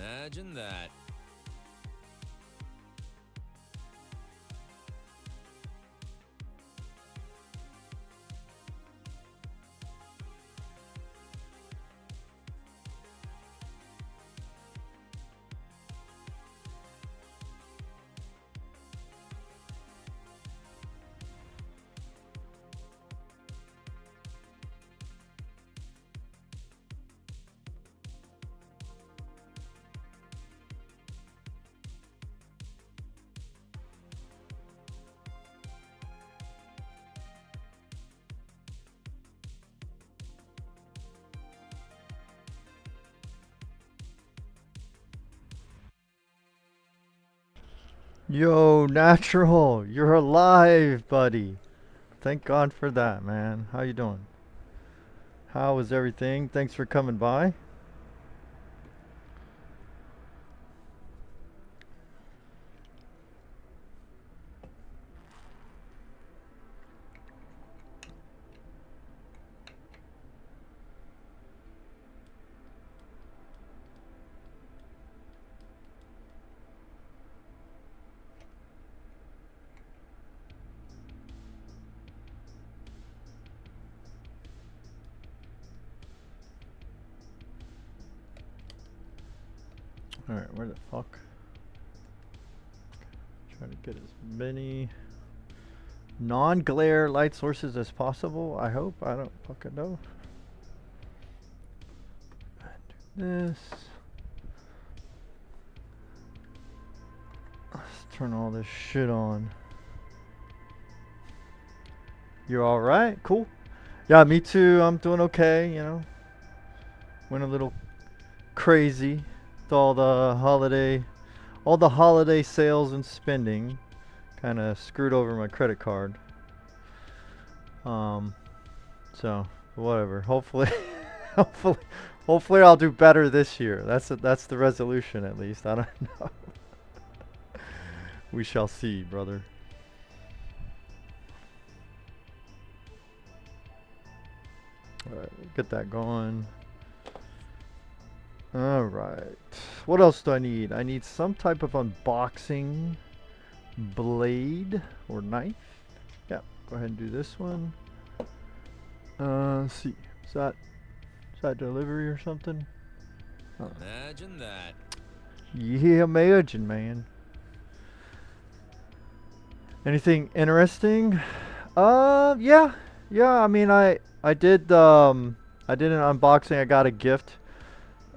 Imagine that. Yo, Natural, you're alive, buddy. Thank God for that, man. How you doing? How is everything? Thanks for coming by. Alright, where the fuck? Try to get as many non-glare light sources as possible, I hope. I don't fucking know. Do this. Let's turn all this shit on. You're alright? Cool. Yeah, me too. I'm doing okay, you know. Went a little crazy with all the holiday sales and spending. Kind of screwed over my credit card. So whatever. Hopefully, hopefully I'll do better this year. That's the resolution at least. I don't know. We shall see, brother. Alright, we'll get that going. Alright. What else do I need? I need some type of unboxing blade or knife. Yeah, go ahead and do this one. Let's see. Is that delivery or something? Imagine that. Yeah, imagine, man. Anything interesting? Yeah. I mean, I did an unboxing. I got a gift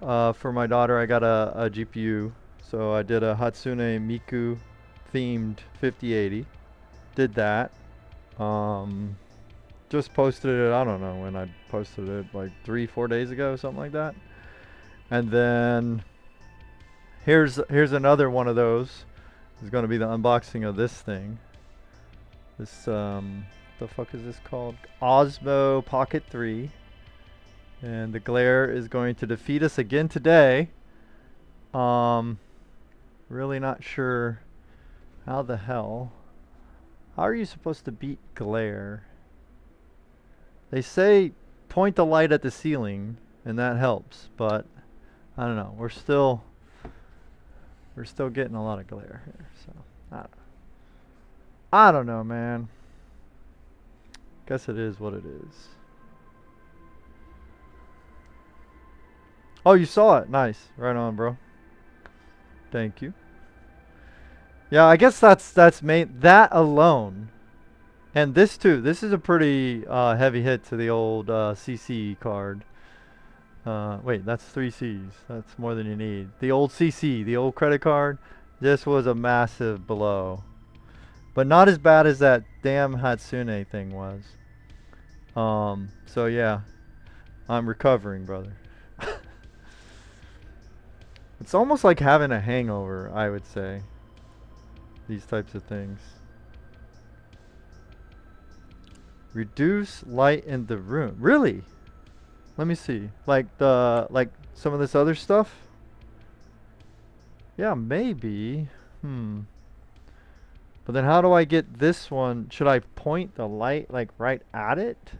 for my daughter. I got a GPU. So I did a Hatsune Miku themed 5080. Did that. Just posted it. I don't know when I posted it, like 3-4 days ago, something like that. And then here's another one of those. It's going to be the unboxing of this thing. This the fuck is this called? Osmo Pocket 3. And the glare is going to defeat us again today. Really not sure how the hell. How are you supposed to beat glare? They say point the light at the ceiling and that helps, but I don't know. We're still getting a lot of glare here, so I don't know, man. Guess it is what it is. Oh, you saw it. Nice. Right on, bro. Thank you. Yeah, I guess that's main. That alone. And this too. This is a pretty heavy hit to the old CC card. Wait, that's 3 C's. That's more than you need. The old CC, the old credit card. This was a massive blow. But not as bad as that damn Hatsune thing was. So yeah. I'm recovering, brother. It's almost like having a hangover, I would say. These types of things. Reduce light in the room. Really? Let me see. Like some of this other stuff? Yeah, maybe. But then how do I get this one? Should I point the light like right at it?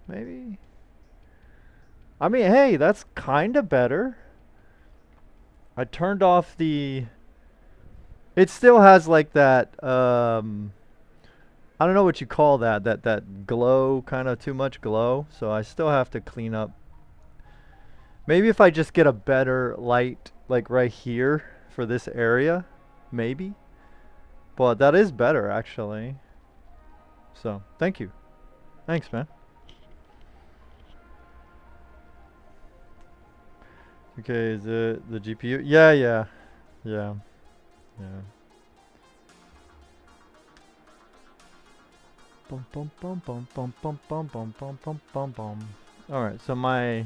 Maybe? I mean, hey, that's kind of better. I turned off the... It still has like that, I don't know what you call that, that glow, kind of too much glow. So I still have to clean up. Maybe if I just get a better light, like right here for this area, maybe. But that is better actually. So, thank you. Thanks, man. Okay, is it the GPU? Yeah. Bum bum bum bum bum bum bum bum bum bum bum bum. Alright, so my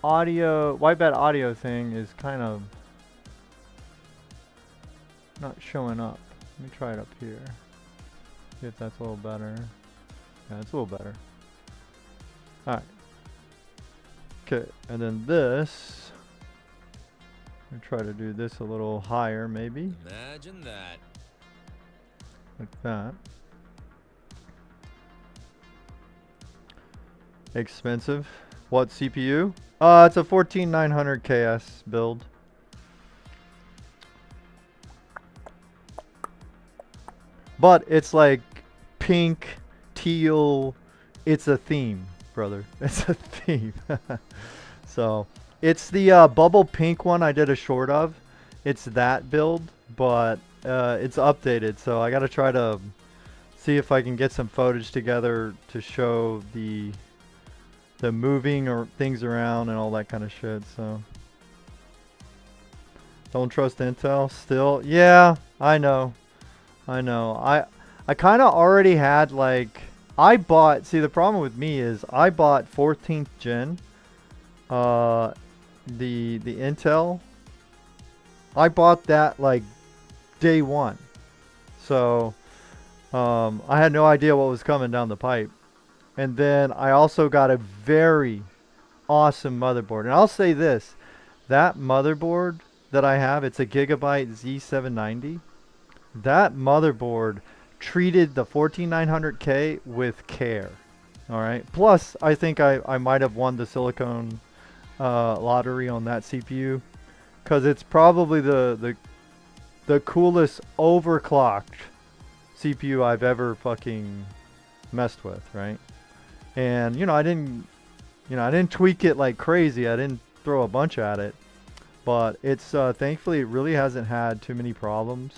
audio, wideband audio thing is kind of not showing up. Let me try it up here. See if that's a little better. Yeah, it's a little better. Alright. Okay, and then this. I'm gonna try to do this a little higher, maybe. Imagine that. Like that. Expensive. What CPU? It's a 14900 KS build. But it's like pink, teal. It's a theme, brother. It's a theme. So it's the bubble pink one I did a short of. It's that build, but it's updated. So I gotta try to see if I can get some footage together to show the moving or things around and all that kind of shit. So don't trust Intel still. Yeah, I know. I kind of already had like, I bought, see the problem with me is I bought 14th gen, the Intel. I bought that like day one. So I had no idea what was coming down the pipe. And then I also got a very awesome motherboard. And I'll say this, that motherboard that I have, it's a Gigabyte Z790. That motherboard treated the 14900K with care. Alright. Plus, I think I might have won the silicone lottery on that CPU. Because it's probably the coolest overclocked CPU I've ever fucking messed with, right? And I didn't tweak it like crazy. I didn't throw a bunch at it. But it's thankfully it really hasn't had too many problems.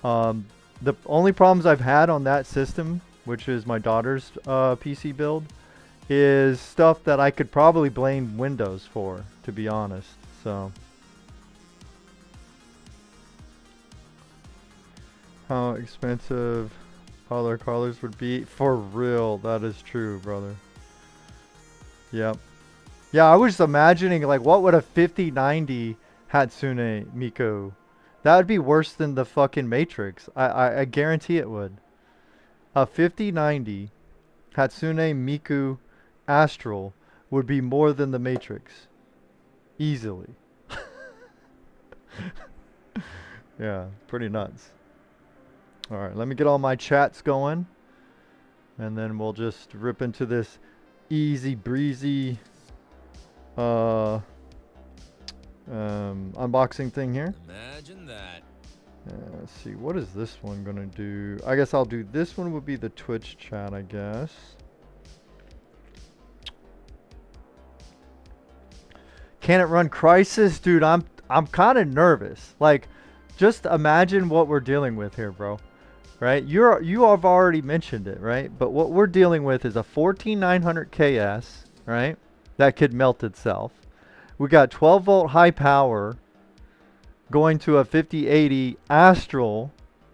The only problems I've had on that system, which is my daughter's PC build, is stuff that I could probably blame Windows for, to be honest. So how expensive other colors would be? For real, that is true, brother. Yep. Yeah, I was imagining like what would a 5090 Hatsune Miku. That would be worse than the fucking Matrix. I guarantee it would. A 5090 Hatsune Miku Astral would be more than the Matrix. Easily. Yeah, pretty nuts. Alright, let me get all my chats going. And then we'll just rip into this easy breezy unboxing thing here. Imagine that. Let's see, what is this one gonna do? I guess I'll do this one. Would be the Twitch chat, I guess. Can it run Crisis? Dude, I'm kind of nervous. Like, just imagine what we're dealing with here, bro. Right? You have already mentioned it, right? But what we're dealing with is a 14900 KS, right? That could melt itself. We got 12 volt high power going to a 5080 Astral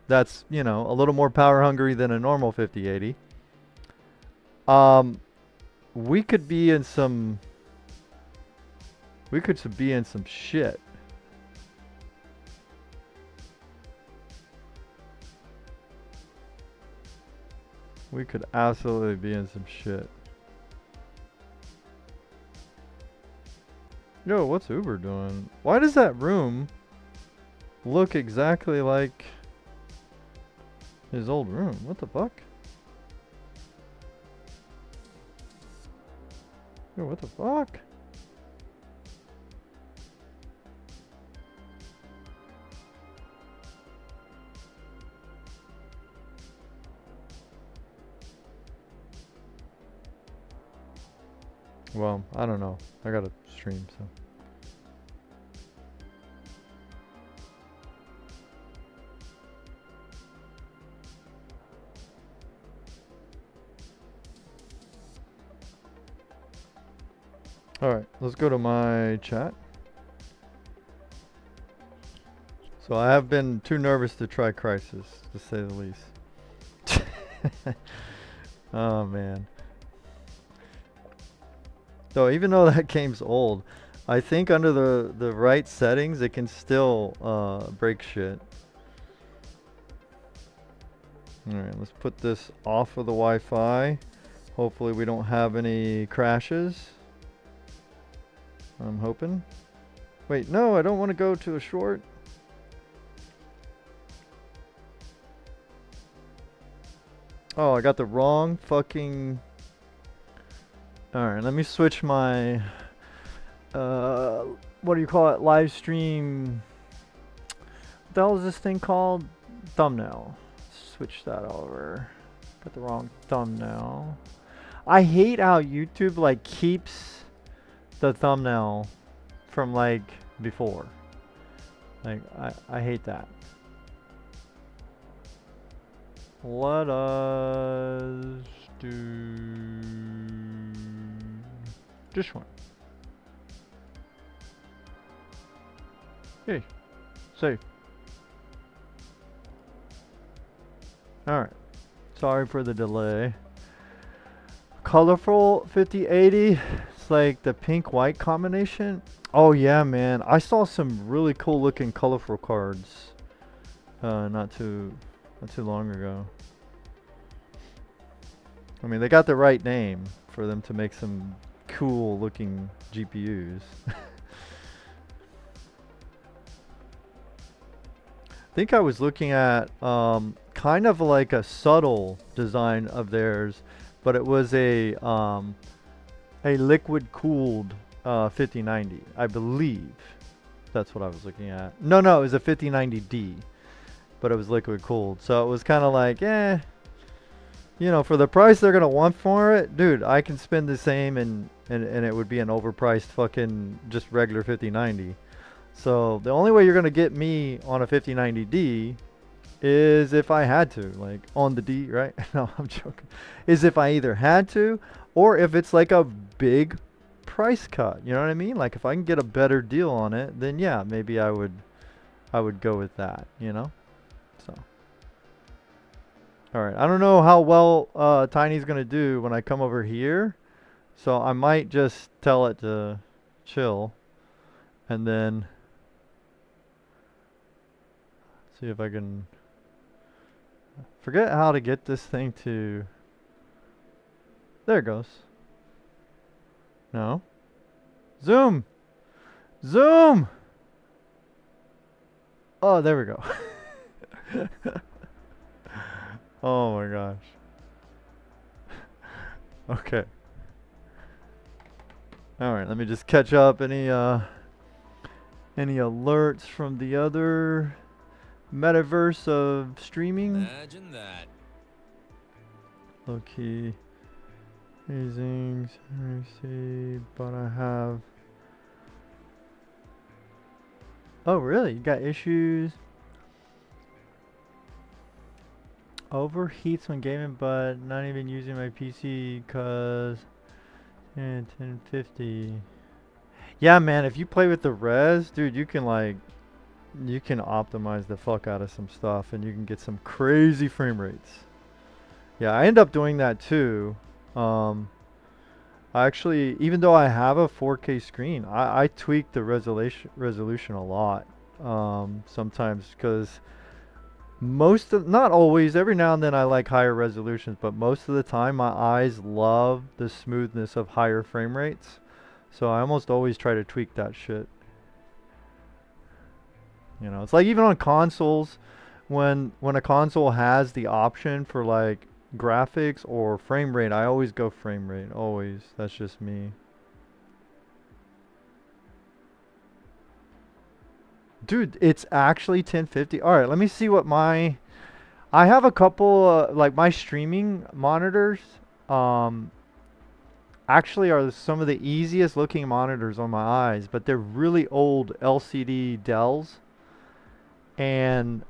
that's, a little more power hungry than a normal 5080. We could be in some shit. We could absolutely be in some shit. Yo, what's Uber doing? Why does that room look exactly like his old room? What the fuck? Yo, what the fuck? Well, I don't know. I gotta stream, so. Alright, let's go to my chat. So I have been too nervous to try Crisis, to say the least. Oh man. So even though that game's old, I think under the right settings it can still break shit. Alright, let's put this off of the Wi-Fi. Hopefully we don't have any crashes. I'm hoping. Wait, no, I don't want to go to a short. Oh, I got the wrong fucking... Alright, let me switch my... what do you call it? Live stream... What the hell is this thing called? Thumbnail. Switch that over. Got the wrong thumbnail. I hate how YouTube like keeps the thumbnail from like before. Like I hate that. Let us do this one. Hey, save. Alright. Sorry for the delay. Colorful 5080. It's like the pink-white combination. Oh yeah, man. I saw some really cool looking colorful cards. Not too long ago. I mean, they got the right name for them to make some cool looking GPUs. I think I was looking at kind of like a subtle design of theirs, but it was a liquid cooled 5090, I believe. That's what I was looking at. No, it was a 5090D, but it was liquid cooled. So it was kind of like, you know, for the price they're gonna want for it, dude, I can spend the same and it would be an overpriced fucking just regular 5090. So the only way you're gonna get me on a 5090D is if I had to, like on the D, right? No, I'm joking. Is if I either had to, or if it's like a big price cut. You know what I mean? Like if I can get a better deal on it, then yeah, maybe I would go with that. You know? So. All right. I don't know how well Tiny's gonna do when I come over here, so I might just tell it to chill, and then see if I can. Forget how to get this thing to... There it goes. No. Zoom! Zoom! Oh, there we go. Oh my gosh. Okay. Alright, let me just catch up any alerts from the other metaverse of streaming. Imagine that. Okay. Amazing. Let me see. But I have. Oh, really? You got issues? Overheats when gaming, but not even using my PC because 1050. Yeah, man. If you play with the res, dude, you can like. You can optimize the fuck out of some stuff and you can get some crazy frame rates. Yeah, I end up doing that too. I actually, even though I have a 4K screen, I tweak the resolution a lot sometimes, because not always, every now and then I like higher resolutions, but most of the time my eyes love the smoothness of higher frame rates. So I almost always try to tweak that shit. You know, it's like even on consoles, when a console has the option for like graphics or frame rate, I always go frame rate. Always. That's just me. Dude, it's actually 1050. Alright, let me see what I have a couple, like my streaming monitors. actually are some of the easiest looking monitors on my eyes, but they're really old LCD Dells. And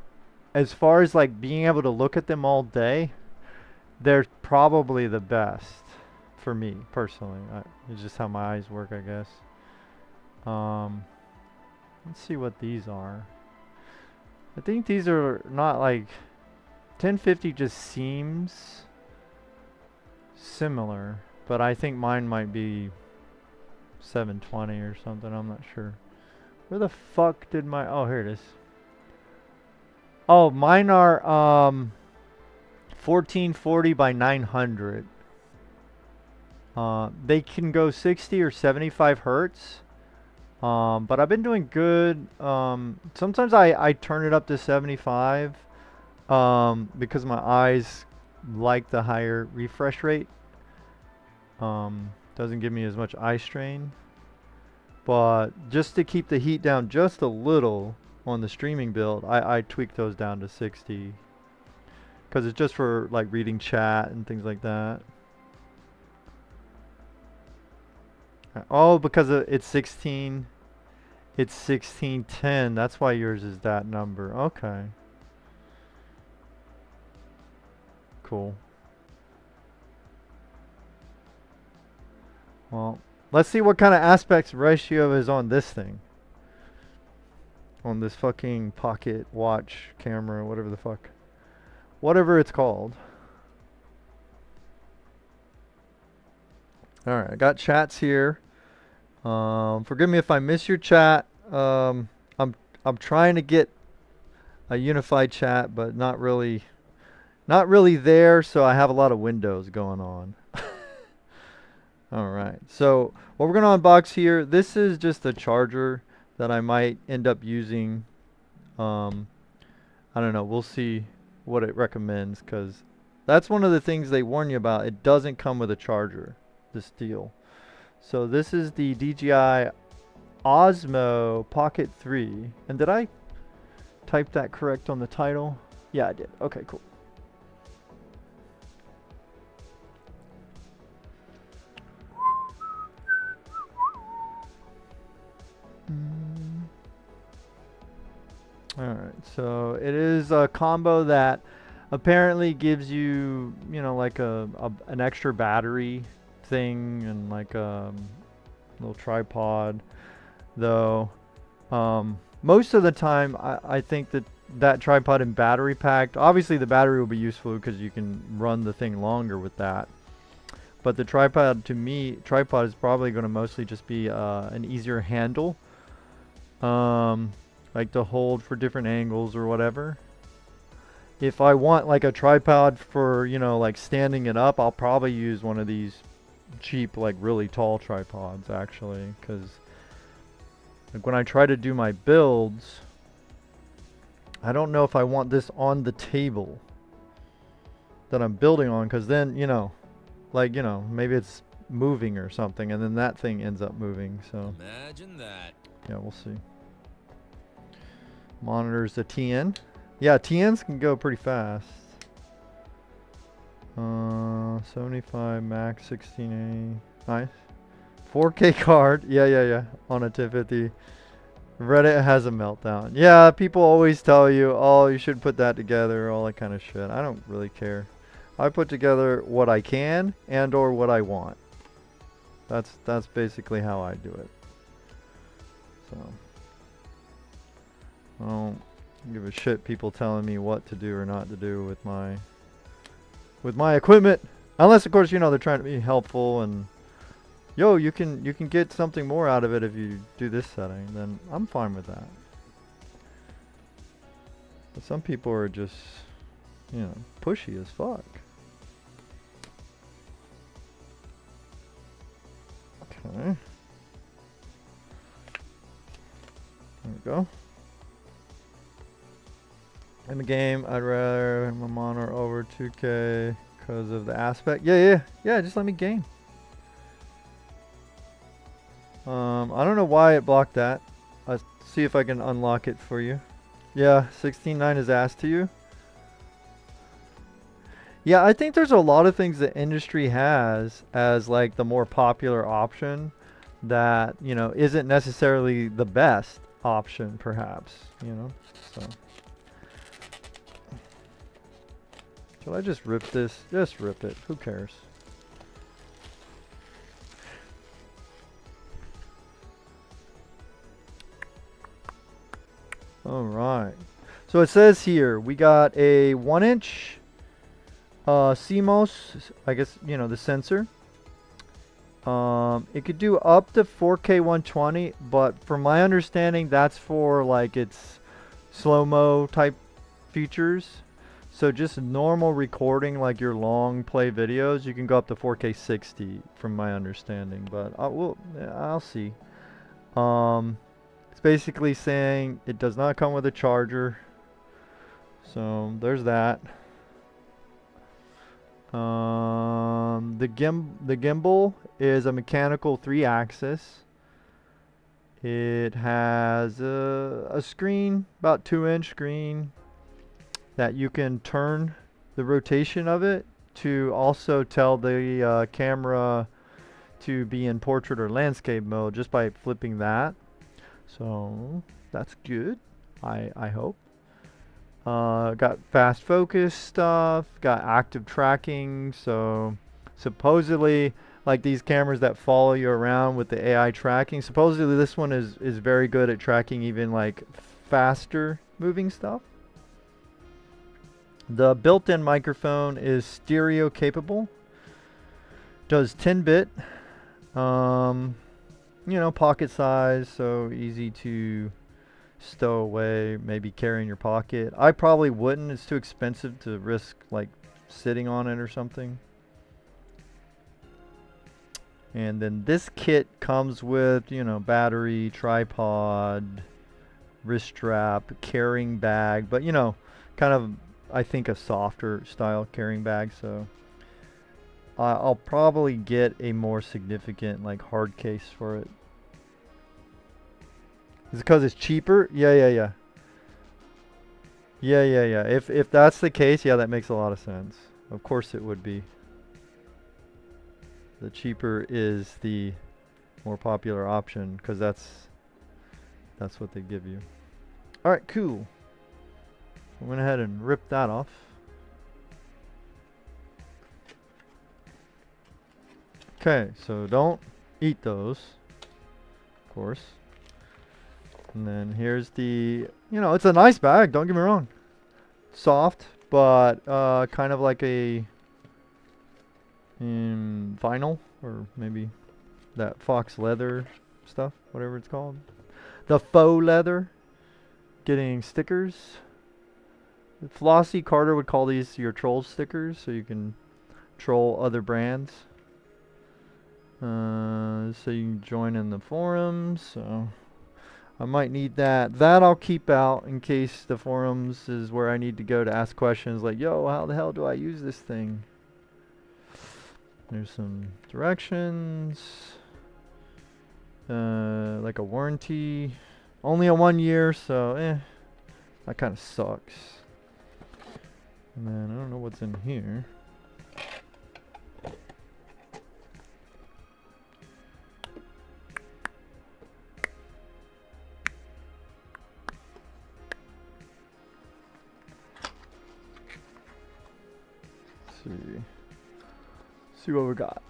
as far as like being able to look at them all day, they're probably the best for me personally. It's just how my eyes work, I guess. Let's see what these are. I think these are not like 1050 just seems similar, but I think mine might be 720 or something. I'm not sure. Where the fuck did my... Oh, here it is. Oh, mine are 1440 by 900. They can go 60 or 75 hertz. But I've been doing good. Sometimes I turn it up to 75 because my eyes like the higher refresh rate. Doesn't give me as much eye strain. But just to keep the heat down just a little on the streaming build, I tweak those down to 60. Because it's just for like reading chat and things like that. Oh, because it's 16. It's 1610. That's why yours is that number. Okay. Cool. Well, let's see what kind of aspect ratio is on this thing. On this fucking pocket watch camera, whatever the fuck. Whatever it's called. Alright, I got chats here. Forgive me if I miss your chat. I'm trying to get a unified chat, but not really there, so I have a lot of windows going on. Alright, so what we're going to unbox here, this is just a charger that I might end up using. I don't know, we'll see what it recommends, because that's one of the things they warn you about. It doesn't come with a charger, this deal. So this is the DJI Osmo Pocket 3. And did I type that correct on the title? Yeah, I did. Okay, cool. Alright, so it is a combo that apparently gives you, you know, like an extra battery thing and like a little tripod. Though, most of the time I think that tripod and battery packed, obviously the battery will be useful because you can run the thing longer with that. But the tripod, to me, tripod is probably going to mostly just be an easier handle. Like to hold for different angles or whatever. If I want like a tripod for, you know, like standing it up, I'll probably use one of these cheap, like really tall tripods actually, because like when I try to do my builds, I don't know if I want this on the table that I'm building on, because then, you know, like, you know, maybe it's moving or something and then that thing ends up moving. So imagine that. Yeah, we'll see. Monitors the TN. Yeah, TNs can go pretty fast. 75 Max 16A. Nice. 4K card. Yeah. On a 1050. Reddit has a meltdown. Yeah, people always tell you, oh, you should put that together, all that kind of shit. I don't really care. I put together what I can and or what I want. That's basically how I do it. So I don't give a shit people telling me what to do or not to do with my equipment, unless of course, you know, they're trying to be helpful and yo, you can get something more out of it if you do this setting, then I'm fine with that. But some people are just, you know, pushy as fuck. Okay. There we go. In the game, I'd rather my monitor over 2K because of the aspect. Yeah, just let me game. I don't know why it blocked that. I'll see if I can unlock it for you. Yeah, 16.9 is asked to you. Yeah, I think there's a lot of things the industry has as like the more popular option that, you know, isn't necessarily the best option perhaps, you know. So should I just rip this? Just rip it. Who cares? All right. So it says here we got a 1-inch CMOS, I guess, you know, the sensor. It could do up to 4K 120, but from my understanding, that's for like its slow-mo type features. So just normal recording, like your long play videos, you can go up to 4K 60, from my understanding. But I'll see. It's basically saying it does not come with a charger. So there's that. The gimbal is a mechanical 3-axis. It has a screen, about 2-inch screen, that you can turn the rotation of it to also tell the camera to be in portrait or landscape mode just by flipping that. So that's good, I hope. Got fast focus stuff, got active tracking, so supposedly like these cameras that follow you around with the AI tracking, supposedly this one is very good at tracking even like faster moving stuff. The built-in microphone is stereo capable, does 10-bit, you know, pocket size, so easy to stow away, maybe carry in your pocket. I probably wouldn't. It's too expensive to risk like sitting on it or something. And then this kit comes with, you know, battery, tripod, wrist strap, carrying bag, but you know, kind of, I think, a softer style carrying bag. So I'll probably get a more significant like hard case for it. Is it because it's cheaper? Yeah. If that's the case, yeah, that makes a lot of sense. Of course it would be. The cheaper is the more popular option because that's what they give you. All right, cool. I went ahead and ripped that off. Okay, so don't eat those, of course. And then here's the, you know, it's a nice bag, don't get me wrong. Soft, but kind of like a vinyl, or maybe that fox leather stuff, whatever it's called. The faux leather, getting stickers. Flossie Carter would call these your troll stickers, so you can troll other brands. So you can join in the forums, so I might need that. That I'll keep out in case the forums is where I need to go to ask questions like, yo, how the hell do I use this thing? There's some directions. Like a warranty. Only a 1 year, so that kind of sucks. And then I don't know what's in here. See what we got.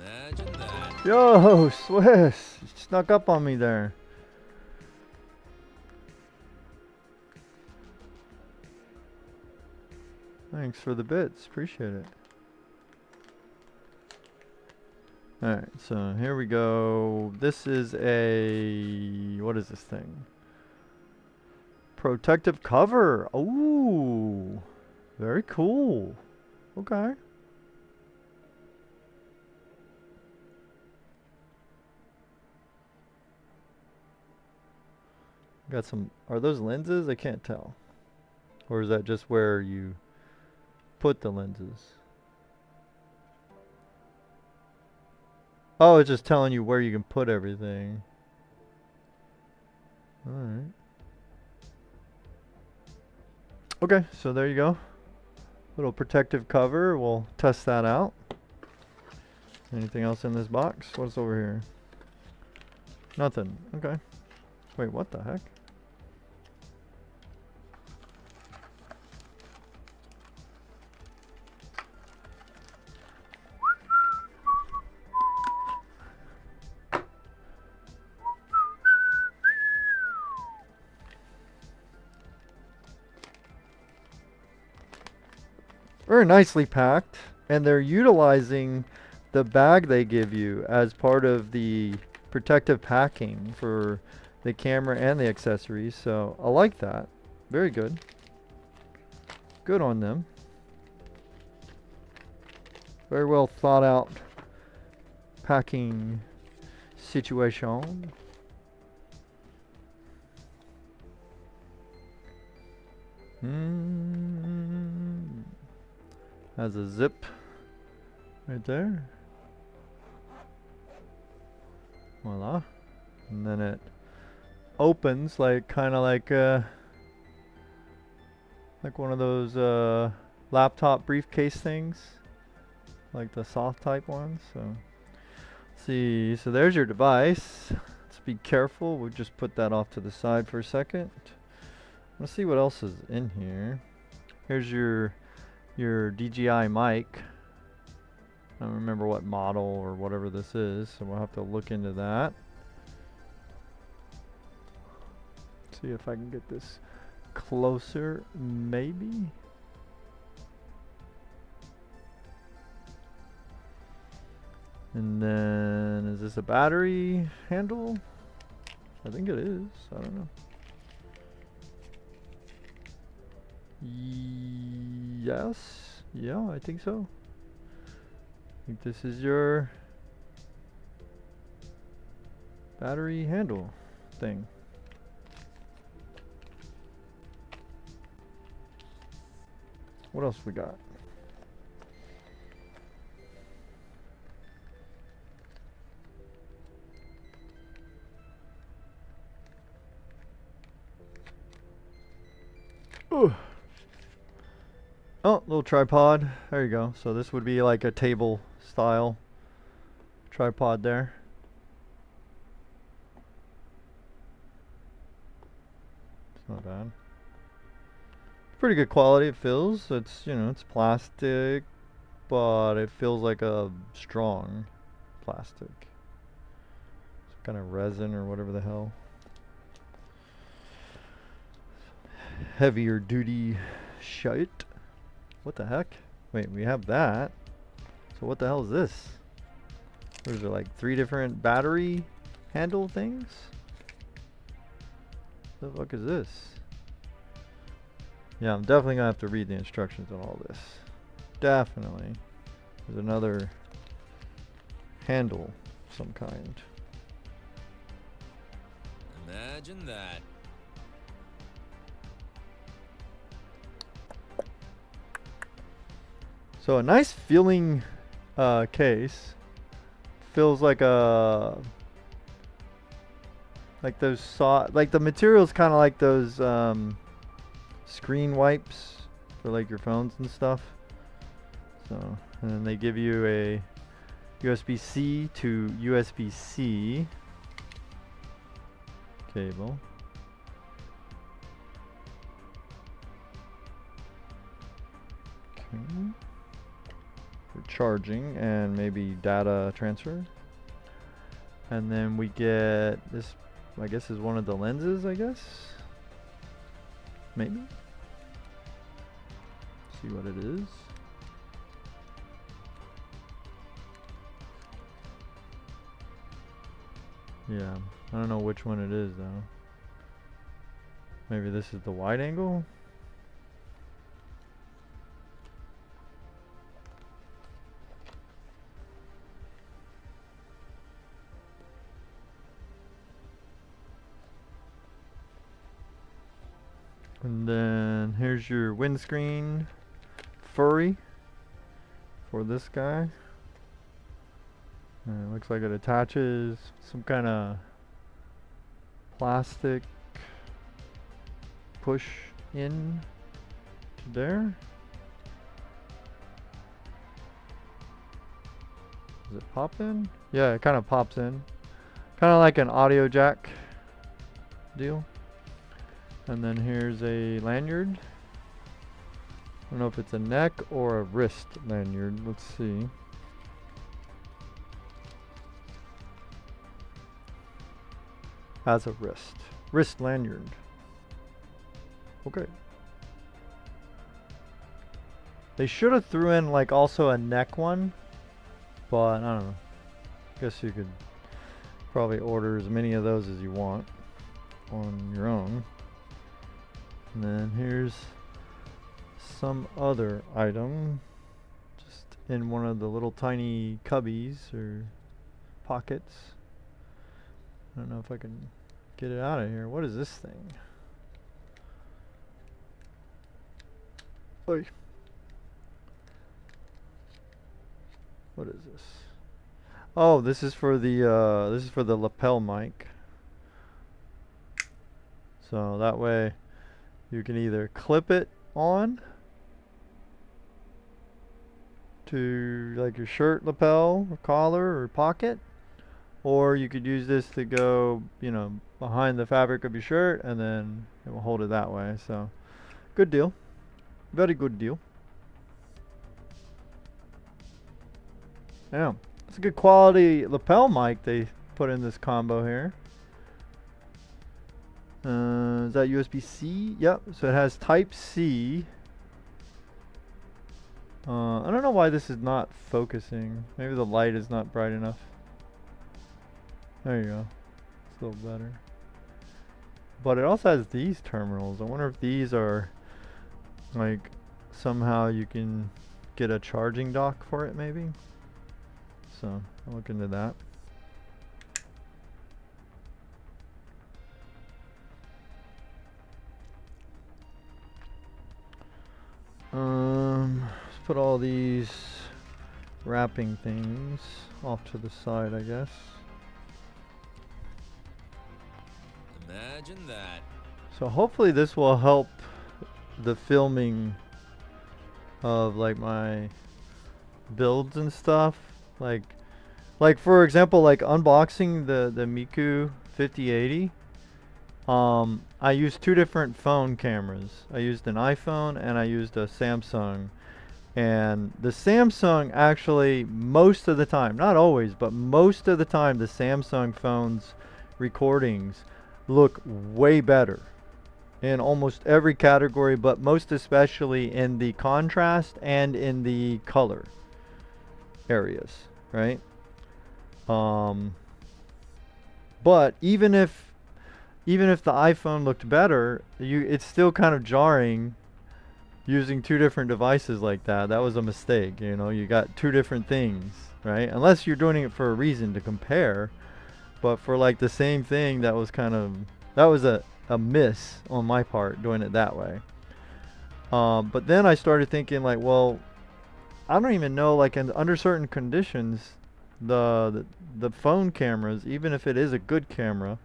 Imagine that. Yo, Swiss, you snuck up on me there. Thanks for the bits, appreciate it. Alright, so here we go. This is a, what is this thing? Protective cover. Ooh, very cool. Okay. Got some, are those lenses? I can't tell. Or is that just where you put the lenses? Oh, it's just telling you where you can put everything. Alright. Okay, so there you go. Little protective cover. We'll test that out. Anything else in this box? What's over here? Nothing. Okay. Wait, what the heck? Very nicely packed, and they're utilizing the bag they give you as part of the protective packing for the camera and the accessories, so I like that. Very good. Good on them. Very well thought out packing situation. Has a zip right there. Voila. And then it opens like kind of like one of those laptop briefcase things, like the soft type ones. So let's see, so there's your device. Let's be careful. We'll just put that off to the side for a second. Let's see what else is in here. Here's your DJI mic. I don't remember what model or whatever this is, so we'll have to look into that. See if I can get this closer, maybe. And then, is this a battery handle? I think it is. I don't know. Yes. Yeah, I think so. I think this is your battery handle thing. What else we got? Ooh. Oh, little tripod. There you go. So this would be like a table style tripod there. It's not bad. Pretty good quality. It feels. It's, you know, it's plastic, but it feels like a strong plastic. Some kind of resin or whatever the hell. Heavier duty shite. What the heck? Wait, we have that. So what the hell is this? What is it, like 3 different battery handle things? What the fuck is this? Yeah, I'm definitely gonna have to read the instructions on all this. Definitely. There's another handle of some kind. Imagine that. So a nice feeling case. Feels like a like the material's kind of like those screen wipes for like your phones and stuff. So, and then they give you a USB-C to USB-C cable. Okay. For charging and maybe data transfer. And then we get this, I guess is one of the lenses, I guess. Maybe. See what it is. Yeah, I don't know which one it is though. Maybe this is the wide angle? And then here's your windscreen furry for this guy. And it looks like it attaches some kind of plastic push in to there. Does it pop in? Yeah, it kind of pops in. Kind of like an audio jack deal. And then here's a lanyard. I don't know if it's a neck or a wrist lanyard. Let's see. As a wrist lanyard. Okay. They should have threw in like also a neck one, but I don't know. Guess you could probably order as many of those as you want on your own. And then here's some other item, just in one of the little tiny cubbies or pockets. I don't know if I can get it out of here. What is this thing? Oy. What is this? Oh, this is for the lapel mic. So that way you can either clip it on to like your shirt lapel or collar or pocket, or you could use this to go, you know, behind the fabric of your shirt, and then it will hold it that way. So good deal. Very good deal. Yeah, it's a good quality lapel mic they put in this combo here. Is that USB-C? Yep, so it has Type-C. I don't know why this is not focusing. Maybe the light is not bright enough. There you go. It's a little better. But it also has these terminals. I wonder if these are like somehow you can get a charging dock for it maybe. So I'll look into that. Let's put all these wrapping things off to the side, I guess. Imagine that. So hopefully this will help the filming of like my builds and stuff. Like for example, like unboxing the Miku 5080. I used two different phone cameras. I used an iPhone and I used a Samsung. And the Samsung actually, most of the time, not always, but most of the time, the Samsung phone's recordings look way better in almost every category, but most especially in the contrast and in the color areas, right? But even if the iPhone looked better, it's still kind of jarring using two different devices like that. That was a mistake, you know. You got two different things, right? Unless you're doing it for a reason to compare. But for like the same thing, that was a miss on my part doing it that way. But then I started thinking like, well, I don't even know, like under certain conditions, the phone cameras, even if it is a good camera,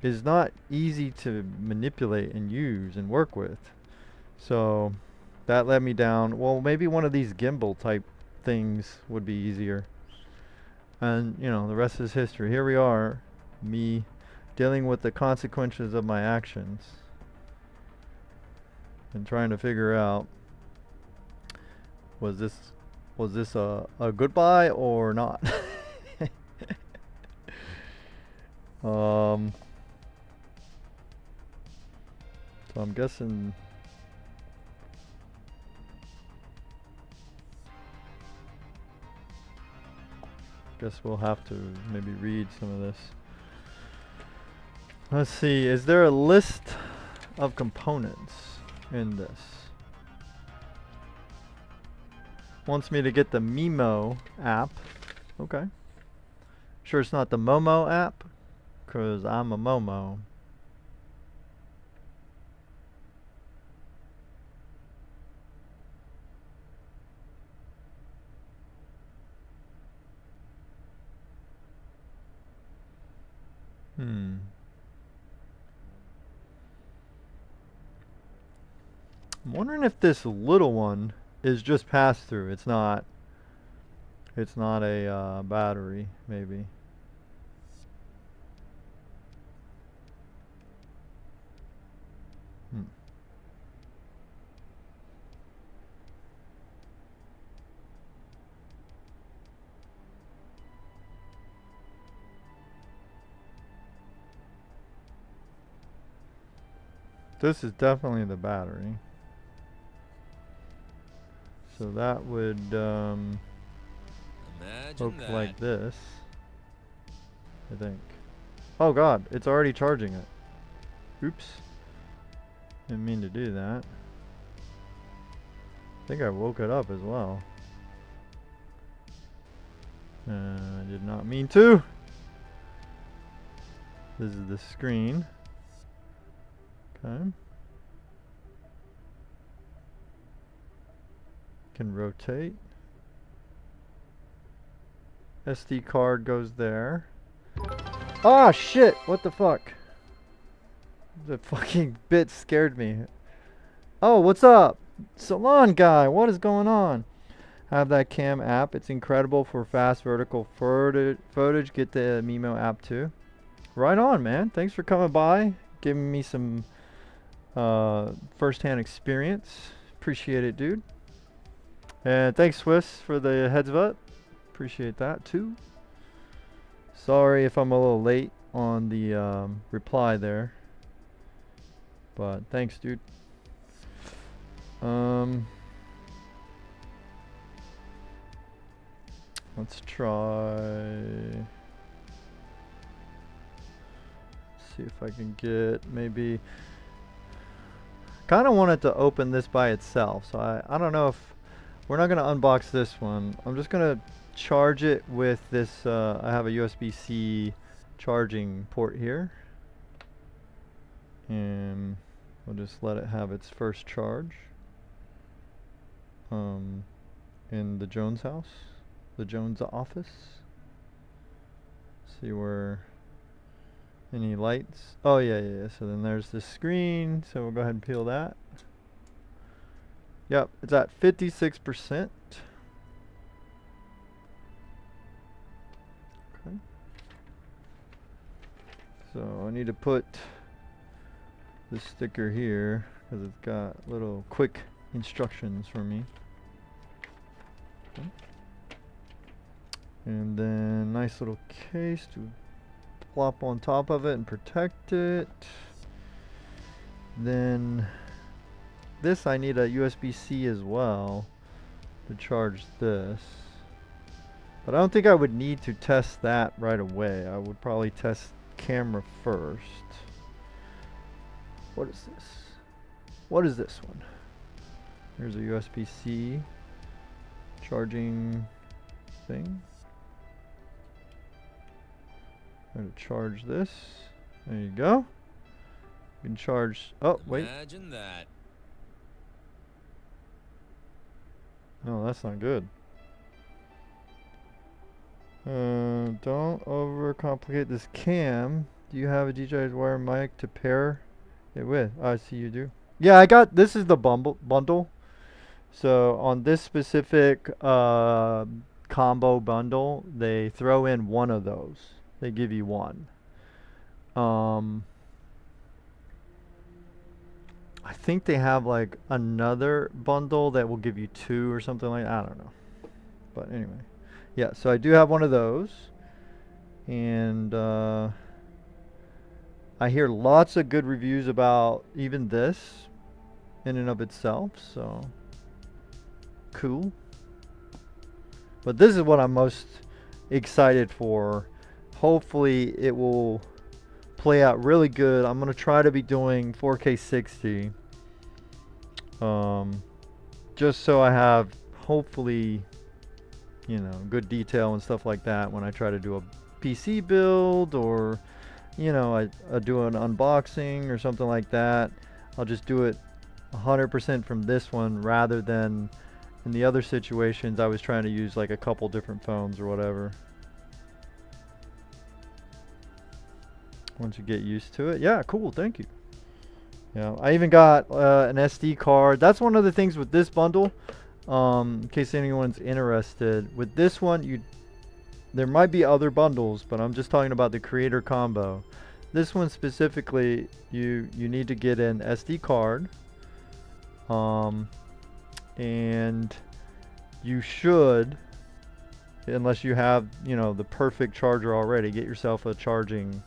is not easy to manipulate and use and work with. So that led me down, well, maybe one of these gimbal type things would be easier. And you know, the rest is history. Here we are, me dealing with the consequences of my actions and trying to figure out, was this a goodbye or not? So I'm guessing we'll have to maybe read some of this. Let's see, is there a list of components in this? Wants me to get the Mimo app. Okay. Sure it's not the Momo app? Cause I'm a Momo. I'm wondering if this little one is just pass-through. It's not it's not a battery, maybe. This is definitely the battery. So that would look like this, I think. Oh god, it's already charging it. Oops. Didn't mean to do that. I think I woke it up as well. I did not mean to. This is the screen. Okay. Can rotate. SD card goes there. Ah, shit! What the fuck? The fucking bit scared me. Oh, what's up? Salon guy, what is going on? Have that cam app. It's incredible for fast vertical footage. Get the Mimo app too. Right on, man. Thanks for coming by, giving me some first-hand experience. Appreciate it, dude. And thanks, Swiss, for the heads up. Appreciate that too. Sorry if I'm a little late on the reply there, but thanks, dude. Let's try. See if I can get maybe. Kind of wanted to open this by itself, so I don't know if we're not gonna unbox this one. I'm just gonna charge it with this. I have a USB-C charging port here, and we'll just let it have its first charge. In the Jones house, the Jones office. See where any lights. Oh yeah. So then there's the screen. So we'll go ahead and peel that. Yep, it's at 56%. Okay. So I need to put this sticker here because it's got little quick instructions for me. Okay. And then nice little case to plop on top of it and protect it. Then this I need a USB-C as well to charge this. But I don't think I would need to test that right away. I would probably test camera first. What is this? What is this one? Here's a USB-C charging thing. I'm going to charge this. There you go. You can charge. Oh, wait. Imagine that. No, that's not good. Don't overcomplicate this cam. Do you have a DJI wire mic to pair it with? I see you do. Yeah, I got, this is the bundle. So on this specific combo bundle, they throw in one of those. They give you one. I think they have like another bundle that will give you two or something like that. I don't know. But anyway. Yeah, so I do have one of those. And I hear lots of good reviews about even this in and of itself. So cool. But this is what I'm most excited for. Hopefully it will play out really good. I'm gonna try to be doing 4K 60, just so I have hopefully, you know, good detail and stuff like that when I try to do a PC build, or you know, I do an unboxing or something like that. I'll just do it 100% from this one, rather than in the other situations I was trying to use like a couple different phones or whatever. Once you get used to it. Yeah, cool, thank you. Yeah, I even got an SD card. That's one of the things with this bundle. In case anyone's interested. With this one, there might be other bundles, but I'm just talking about the creator combo. This one specifically, you need to get an SD card. And you should, unless you have, the perfect charger already, get yourself a charging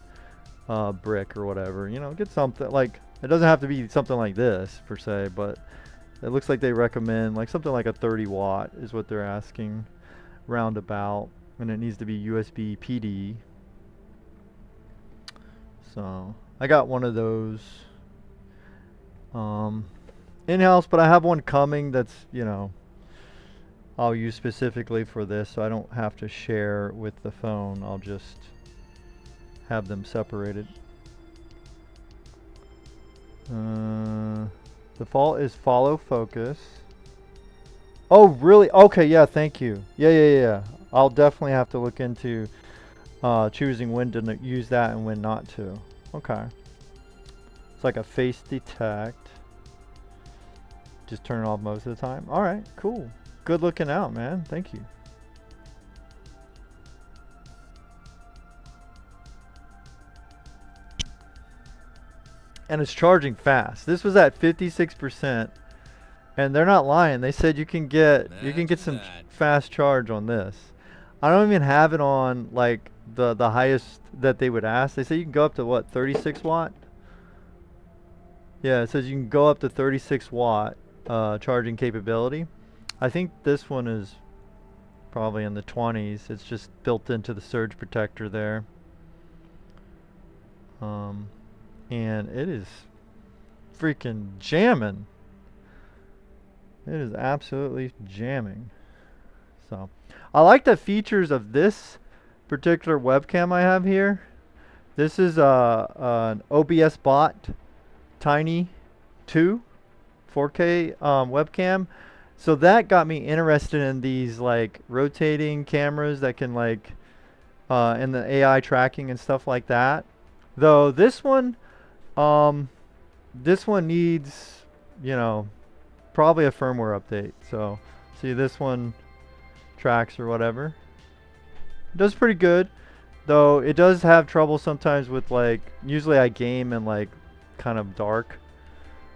brick or whatever. Get something like, it doesn't have to be something like this per se, but it looks like they recommend like something like a 30 watt is what they're asking roundabout, and it needs to be USB PD. So I got one of those in-house, but I have one coming that's, I'll use specifically for this, so I don't have to share with the phone. I'll just have them separated. Default is follow focus. Oh, really? Okay, yeah, thank you. Yeah. I'll definitely have to look into choosing when to use that and when not to. Okay. It's like a face detect. Just turn it off most of the time. All right, cool. Good looking out, man. Thank you. And it's charging fast. This was at 56%, and they're not lying. They said you can get some fast charge on this. I don't even have it on like the highest that they would ask. They say you can go up to what, 36 watt? Yeah, it says you can go up to 36 watt charging capability. I think this one is probably in the 20s. It's just built into the surge protector there. And it is freaking jamming. It is absolutely jamming. So I like the features of this particular webcam I have here. This is an OBSBot Tiny 2 4K webcam. So that got me interested in these like rotating cameras that can like and the AI tracking and stuff like that. Though this one needs, probably a firmware update. So see, this one tracks or whatever. It does pretty good, though it does have trouble sometimes with like, usually I game in like kind of dark,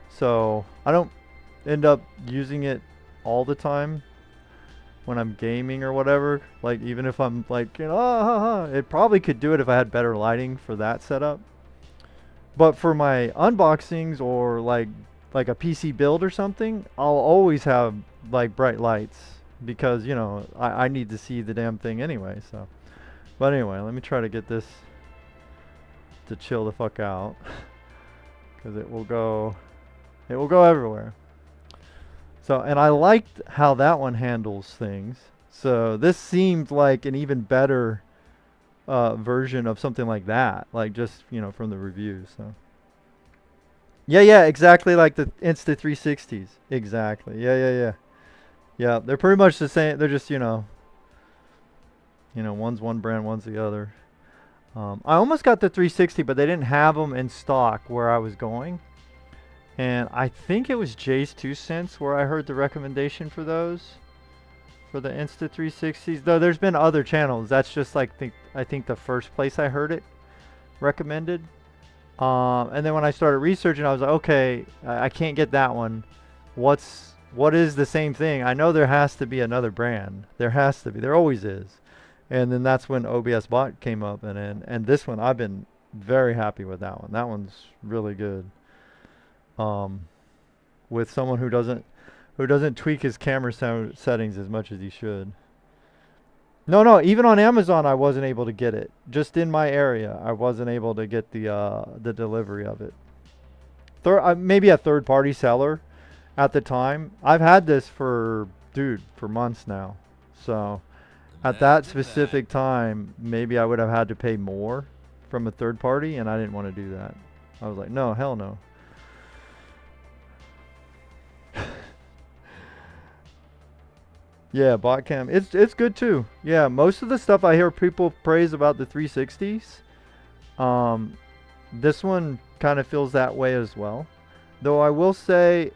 so I don't end up using it all the time when I'm gaming or whatever. Like even if I'm like, it probably could do it if I had better lighting for that setup. But for my unboxings or like a PC build or something, I'll always have like bright lights because I need to see the damn thing anyway. So, but anyway, let me try to get this to chill the fuck out because it will go everywhere. So, and I liked how that one handles things. So this seemed like an even better version of something like that, like just from the reviews. So yeah, exactly like the Insta360s. Exactly. Yeah, they're pretty much the same. They're just one's one brand, one's the other. I almost got the 360, but they didn't have them in stock where I was going, and I think it was Jay's 2 cents where I heard the recommendation for those, for the Insta360s. Though there's been other channels. That's just like I think the first place I heard it recommended. And then when I started researching, I was like, okay, I can't get that one. What is the same thing? I know there has to be another brand. There has to be. There always is. And then that's when OBSBot came up, and this one I've been very happy with that one. That one's really good. With someone who doesn't tweak his camera settings as much as he should. No, even on Amazon I wasn't able to get it. Just in my area, I wasn't able to get the delivery of it. Maybe a third-party seller at the time. I've had this for months now. So at that specific time, maybe I would have had to pay more from a third party, and I didn't want to do that. I was like, no, hell no. Yeah, bot cam. It's good too. Yeah, most of the stuff I hear people praise about the 360s, this one kind of feels that way as well. Though I will say,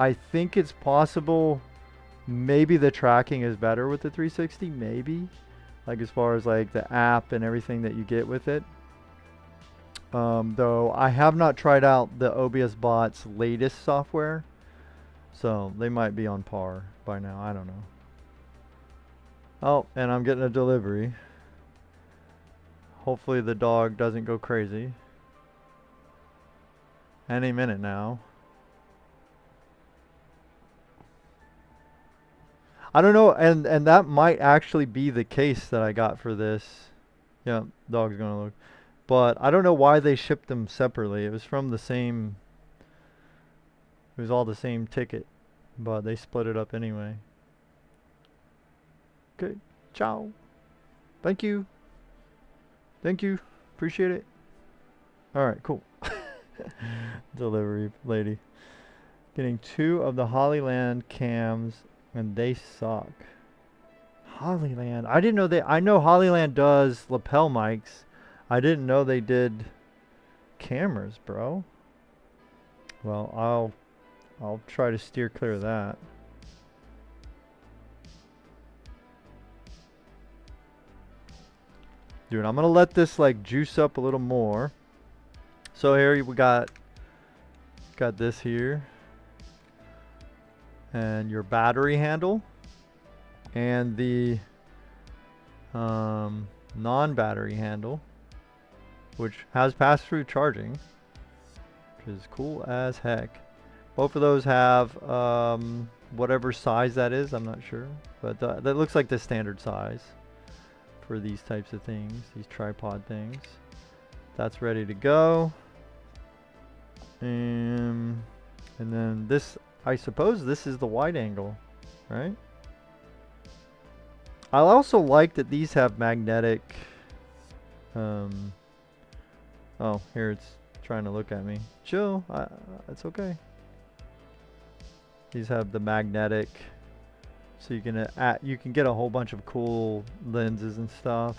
I think it's possible Maybe the tracking is better with the 360, maybe. Like as far as like the app and everything that you get with it. Though I have not tried out the OBSBot's latest software. So they might be on par by now, I don't know. Oh, and I'm getting a delivery. Hopefully the dog doesn't go crazy. Any minute now. I don't know, and that might actually be the case that I got for this. Yeah, dog's gonna look. But I don't know why they shipped them separately. It was from the same, it was all the same ticket, but they split it up anyway. Okay, ciao. Thank you. Thank you. Appreciate it. Alright, cool. Delivery lady. Getting 2 of the Hollyland cams and they suck. Hollyland. I didn't know they, I know Hollyland does lapel mics. I didn't know they did cameras, bro. Well, I'll try to steer clear of that. Dude, I'm gonna let this like juice up a little more. So here we got this here. And your battery handle. And the non-battery handle, which has pass-through charging, which is cool as heck. Both of those have whatever size that is, I'm not sure, but that looks like the standard size for these types of things, these tripod things. That's ready to go. And then this, I suppose this is the wide angle, right? I also like that these have magnetic, oh, here it's trying to look at me. Chill, it's okay. These have the magnetic, so you can get a whole bunch of cool lenses and stuff.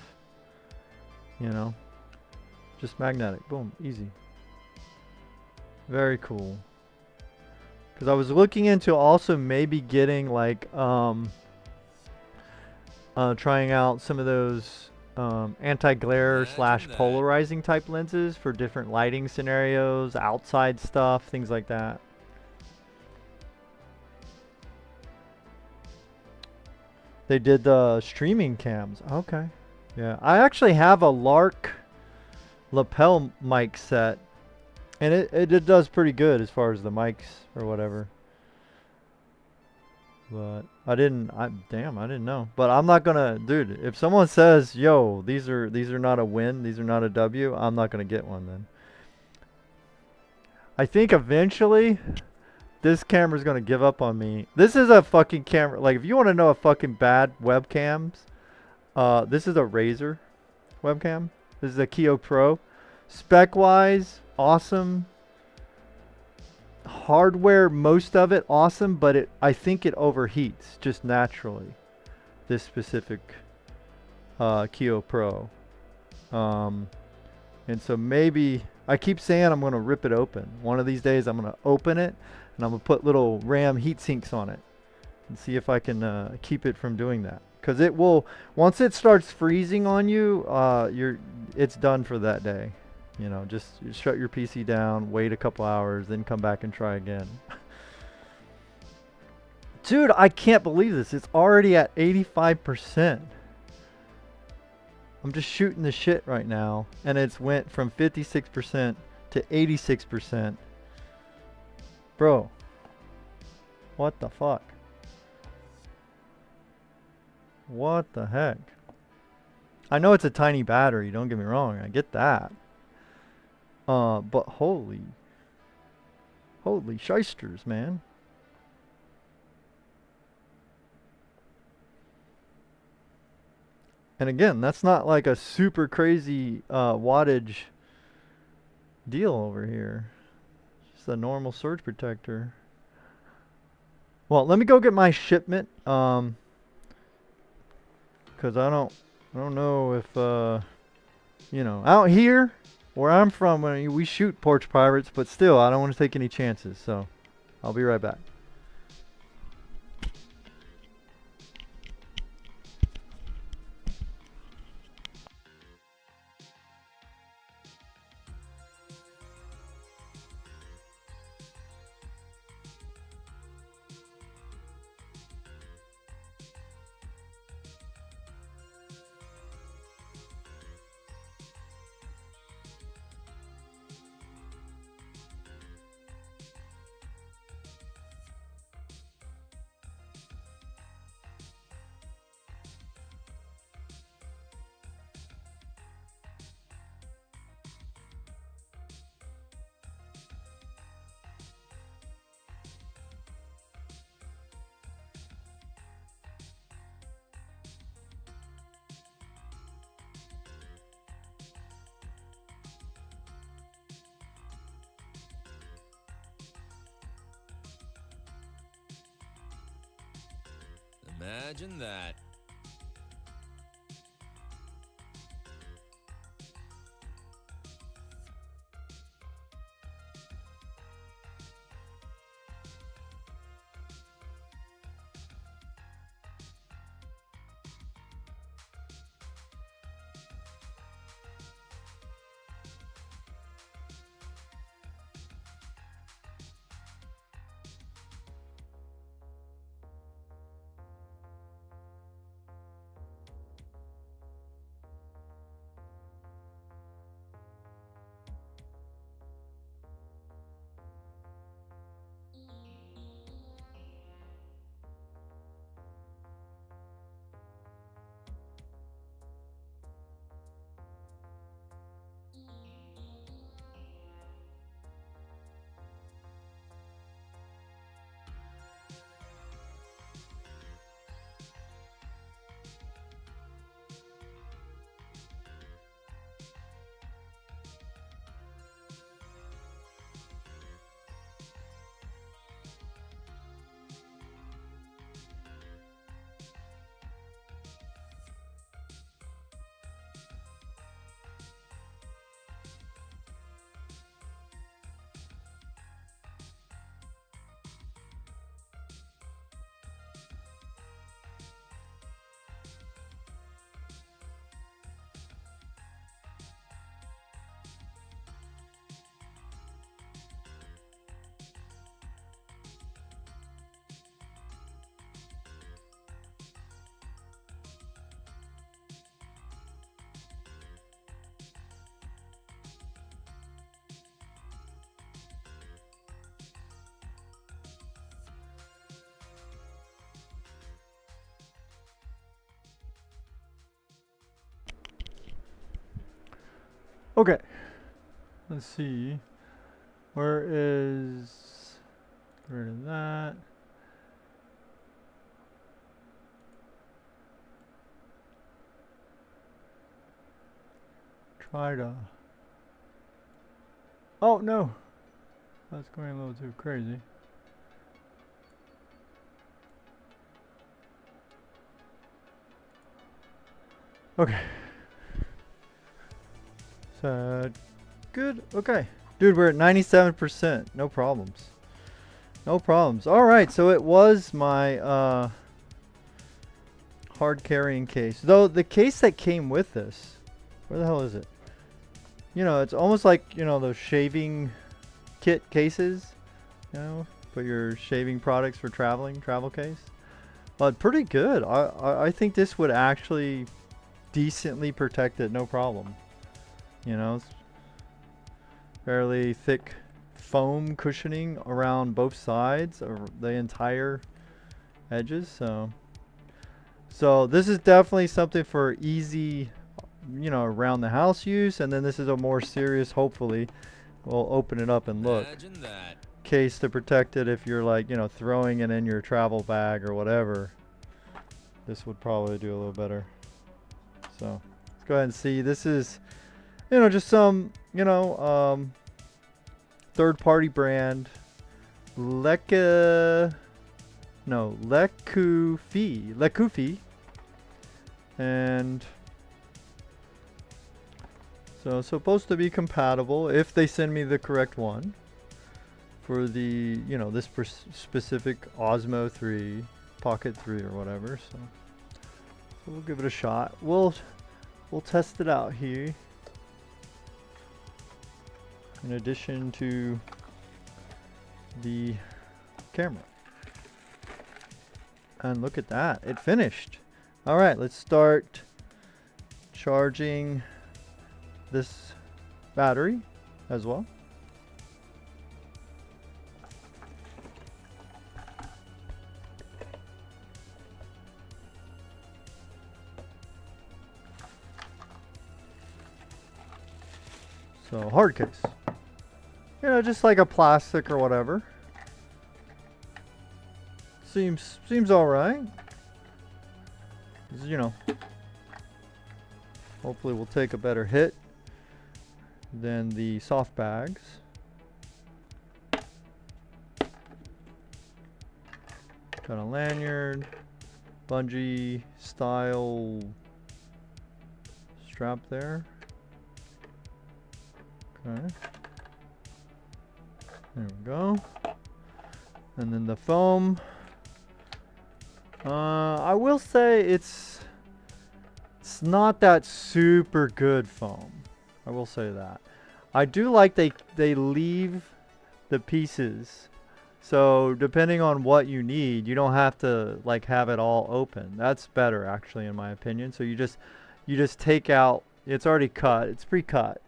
You know, just magnetic, boom, easy. Very cool. Because I was looking into also maybe getting like trying out some of those anti-glare slash polarizing type lenses for different lighting scenarios, outside stuff, things like that. They did the streaming cams. Okay. Yeah, I actually have a Lark lapel mic set, and it does pretty good as far as the mics or whatever. But I didn't know. But I'm not gonna, dude, if someone says, yo, these are not a win, these are not a W, I'm not gonna get one then. I think eventually this camera's gonna give up on me. This is a fucking camera, like if you wanna know a fucking bad webcams, this is a Razer webcam. This is a Keo Pro. Spec wise, awesome. Hardware, most of it awesome, but I think it overheats just naturally, this specific Keo Pro. And so maybe I keep saying I'm gonna rip it open. One of these days I'm gonna open it and I'm gonna put little RAM heat sinks on it and see if I can keep it from doing that, because it will, once it starts freezing on you, it's done for that day. You know, just shut your PC down, wait a couple hours, then come back and try again. Dude, I can't believe this. It's already at 85%. I'm just shooting the shit right now, and it's went from 56% to 86%. Bro, what the fuck? What the heck? I know it's a tiny battery, don't get me wrong, I get that. But holy shysters, man. And again, that's not like a super crazy wattage deal over here. Just a normal surge protector. Well, let me go get my shipment. Cause I don't know if you know, out here where I'm from, we shoot porch pirates, but still, I don't want to take any chances, so I'll be right back. Imagine that. Okay. Let's see. Where is... Get rid of that. Try to... Oh, no. That's going a little too crazy. Okay. So, good. Okay. Dude, we're at 97%. No problems. No problems. Alright, so it was my hard carrying case. Though the case that came with this, where the hell is it? You know, it's almost like, you know, those shaving kit cases. You know, put your shaving products for travel case. But pretty good. I think this would actually decently protect it, no problem. You know, it's fairly thick foam cushioning around both sides of the entire edges. So this is definitely something for easy, you know, around the house use. And then this is a more serious, hopefully, we'll open it up and look. Imagine that. Case to protect it if you're like, you know, throwing it in your travel bag or whatever. This would probably do a little better. So let's go ahead and see. This is, you know, just some, you know, third-party brand. Lekufi. And so it's supposed to be compatible if they send me the correct one for the, you know, this specific Osmo 3, Pocket 3 or whatever. So we'll give it a shot. We'll test it out here. In addition to the camera. And look at that, it finished. All right, let's start charging this battery as well. So hard case. You know, just like a plastic or whatever. Seems all right. You know, hopefully we'll take a better hit than the soft bags. Got a lanyard. bungee style strap there. Okay. There we go. And then the foam. I will say it's not that super good foam. I will say that. I do like they leave the pieces. So depending on what you need, you don't have to like have it all open. That's better actually in my opinion. So you just take out, it's already cut, it's pre-cut.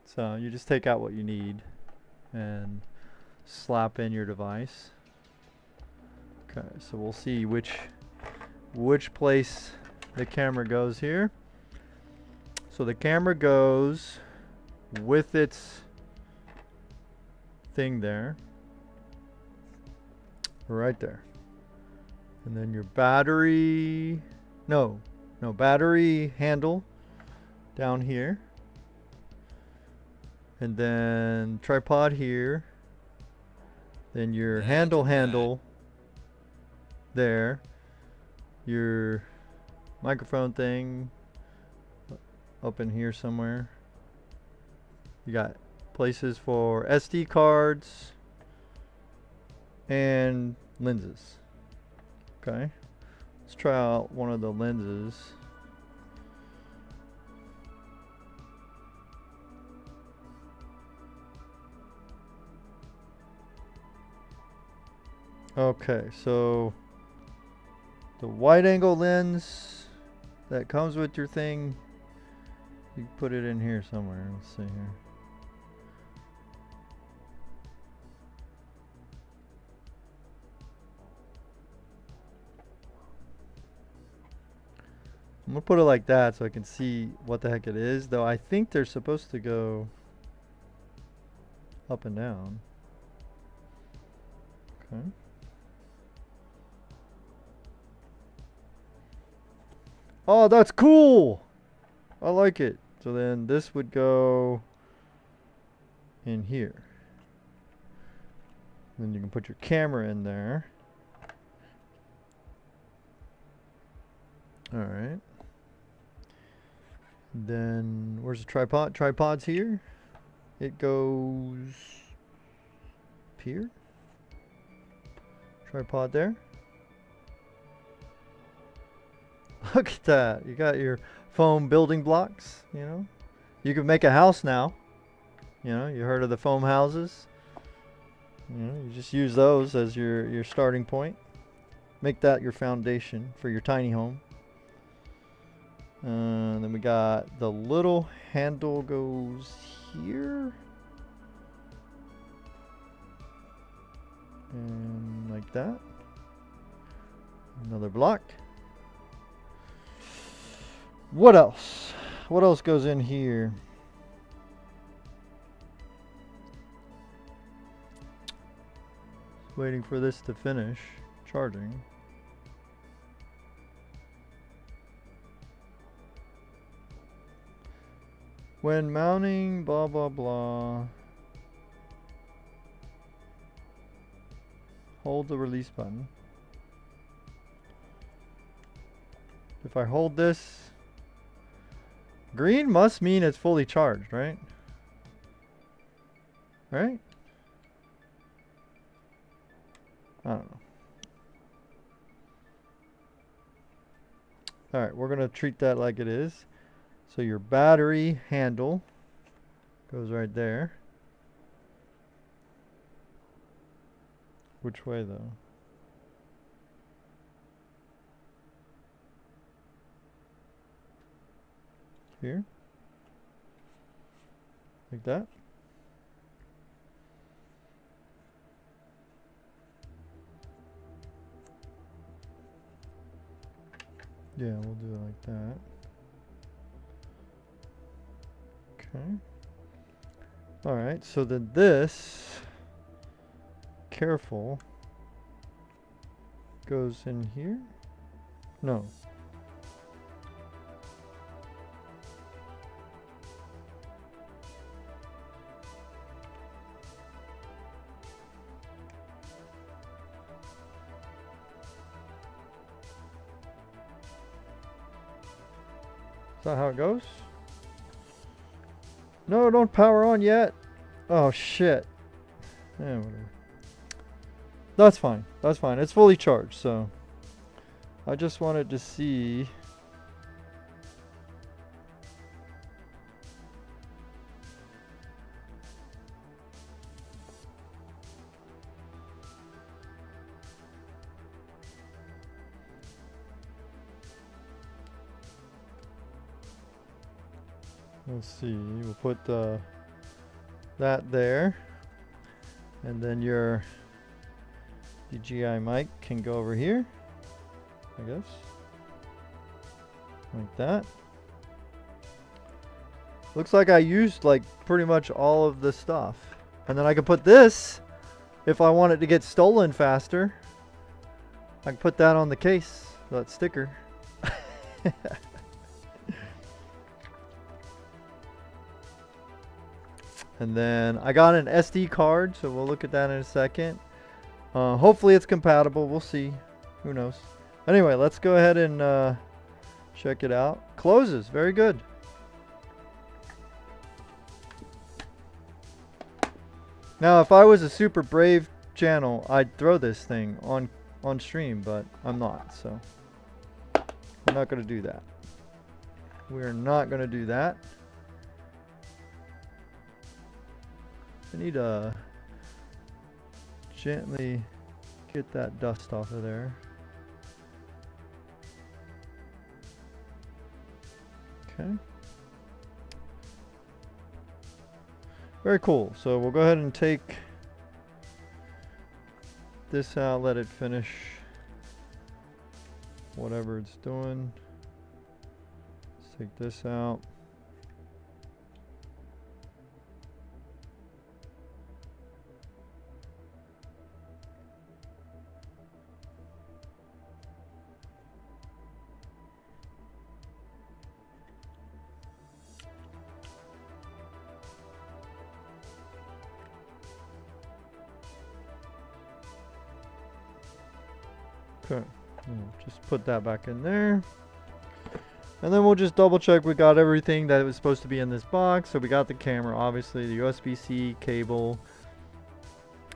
So you just take out what you need and slap in your device. Okay, so we'll see which place the camera goes here. So the camera goes with its thing there. Right there. And then your battery, no battery handle down here. And then tripod here. Then your handle there. Your microphone thing up in here somewhere. You got places for SD cards and lenses. Okay, let's try out one of the lenses. Okay, so the wide angle lens that comes with your thing, you can put it in here somewhere. Let's see here. I'm gonna put it like that so I can see what the heck it is, though I think they're supposed to go up and down. Okay. Oh, that's cool! I like it. So then this would go in here. Then you can put your camera in there. Alright. Then where's the tripod? Tripod's here. It goes up here. Tripod there. Look at that. You got your foam building blocks, you know. You can make a house now. You know, you heard of the foam houses? You know, you just use those as your starting point. Make that your foundation for your tiny home. Then we got the little handle goes here. And like that. Another block. What else? What else goes in here? Just waiting for this to finish charging. When mounting, blah blah blah. Hold the release button. If I hold this, green must mean it's fully charged, right? Right? I don't know. Alright, we're going to treat that like it is. So your battery handle goes right there. Which way though? Here? Like that? Yeah, we'll do it like that. Okay. Alright, so then this, careful, goes in here? No. that how it goes? No, don't power on yet. Oh shit. Yeah, whatever. That's fine. That's fine. It's fully charged, so I just wanted to see. Let's see. We'll put that there, and then your DJI mic can go over here, I guess, like that. Looks like I used like pretty much all of the stuff, and then I can put this if I want it to get stolen faster. I can put that on the case, that sticker. And then I got an SD card, so we'll look at that in a second. Hopefully it's compatible. We'll see. Who knows? Anyway, let's go ahead and check it out. Closes. Very good. Now, if I was a super brave channel, I'd throw this thing on stream, but I'm not, so I'm not going to do that. We're not going to do that. I need to gently get that dust off of there. Okay. Very cool. So we'll go ahead and take this out, let it finish whatever it's doing. Let's take this out. Okay, just put that back in there. And then we'll just double check we got everything that was supposed to be in this box. So we got the camera, obviously, the USB-C cable.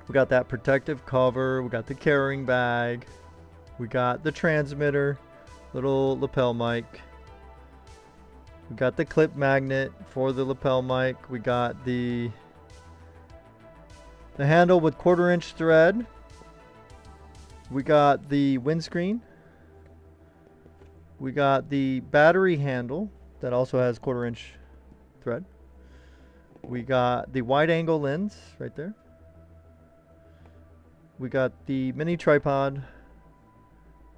We got that protective cover. We got the carrying bag. We got the transmitter, little lapel mic. We got the clip magnet for the lapel mic. We got the handle with 1/4-inch thread. We got the windscreen. We got the battery handle that also has 1/4-inch thread. We got the wide angle lens right there. We got the mini tripod.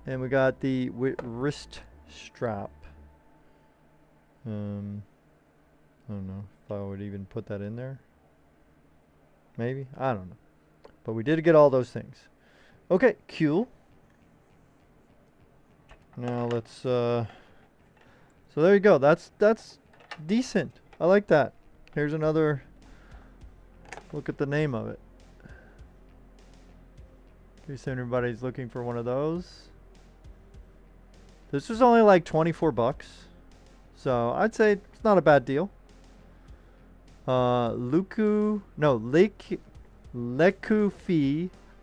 And we got the wrist strap. I don't know if I would even put that in there. Maybe? I don't know. But we did get all those things. Okay, cool. Now let's so there you go. That's decent. I like that. Here's another look at the name of it. In case anybody's looking for one of those. This was only like 24 bucks. So I'd say it's not a bad deal. Lekufi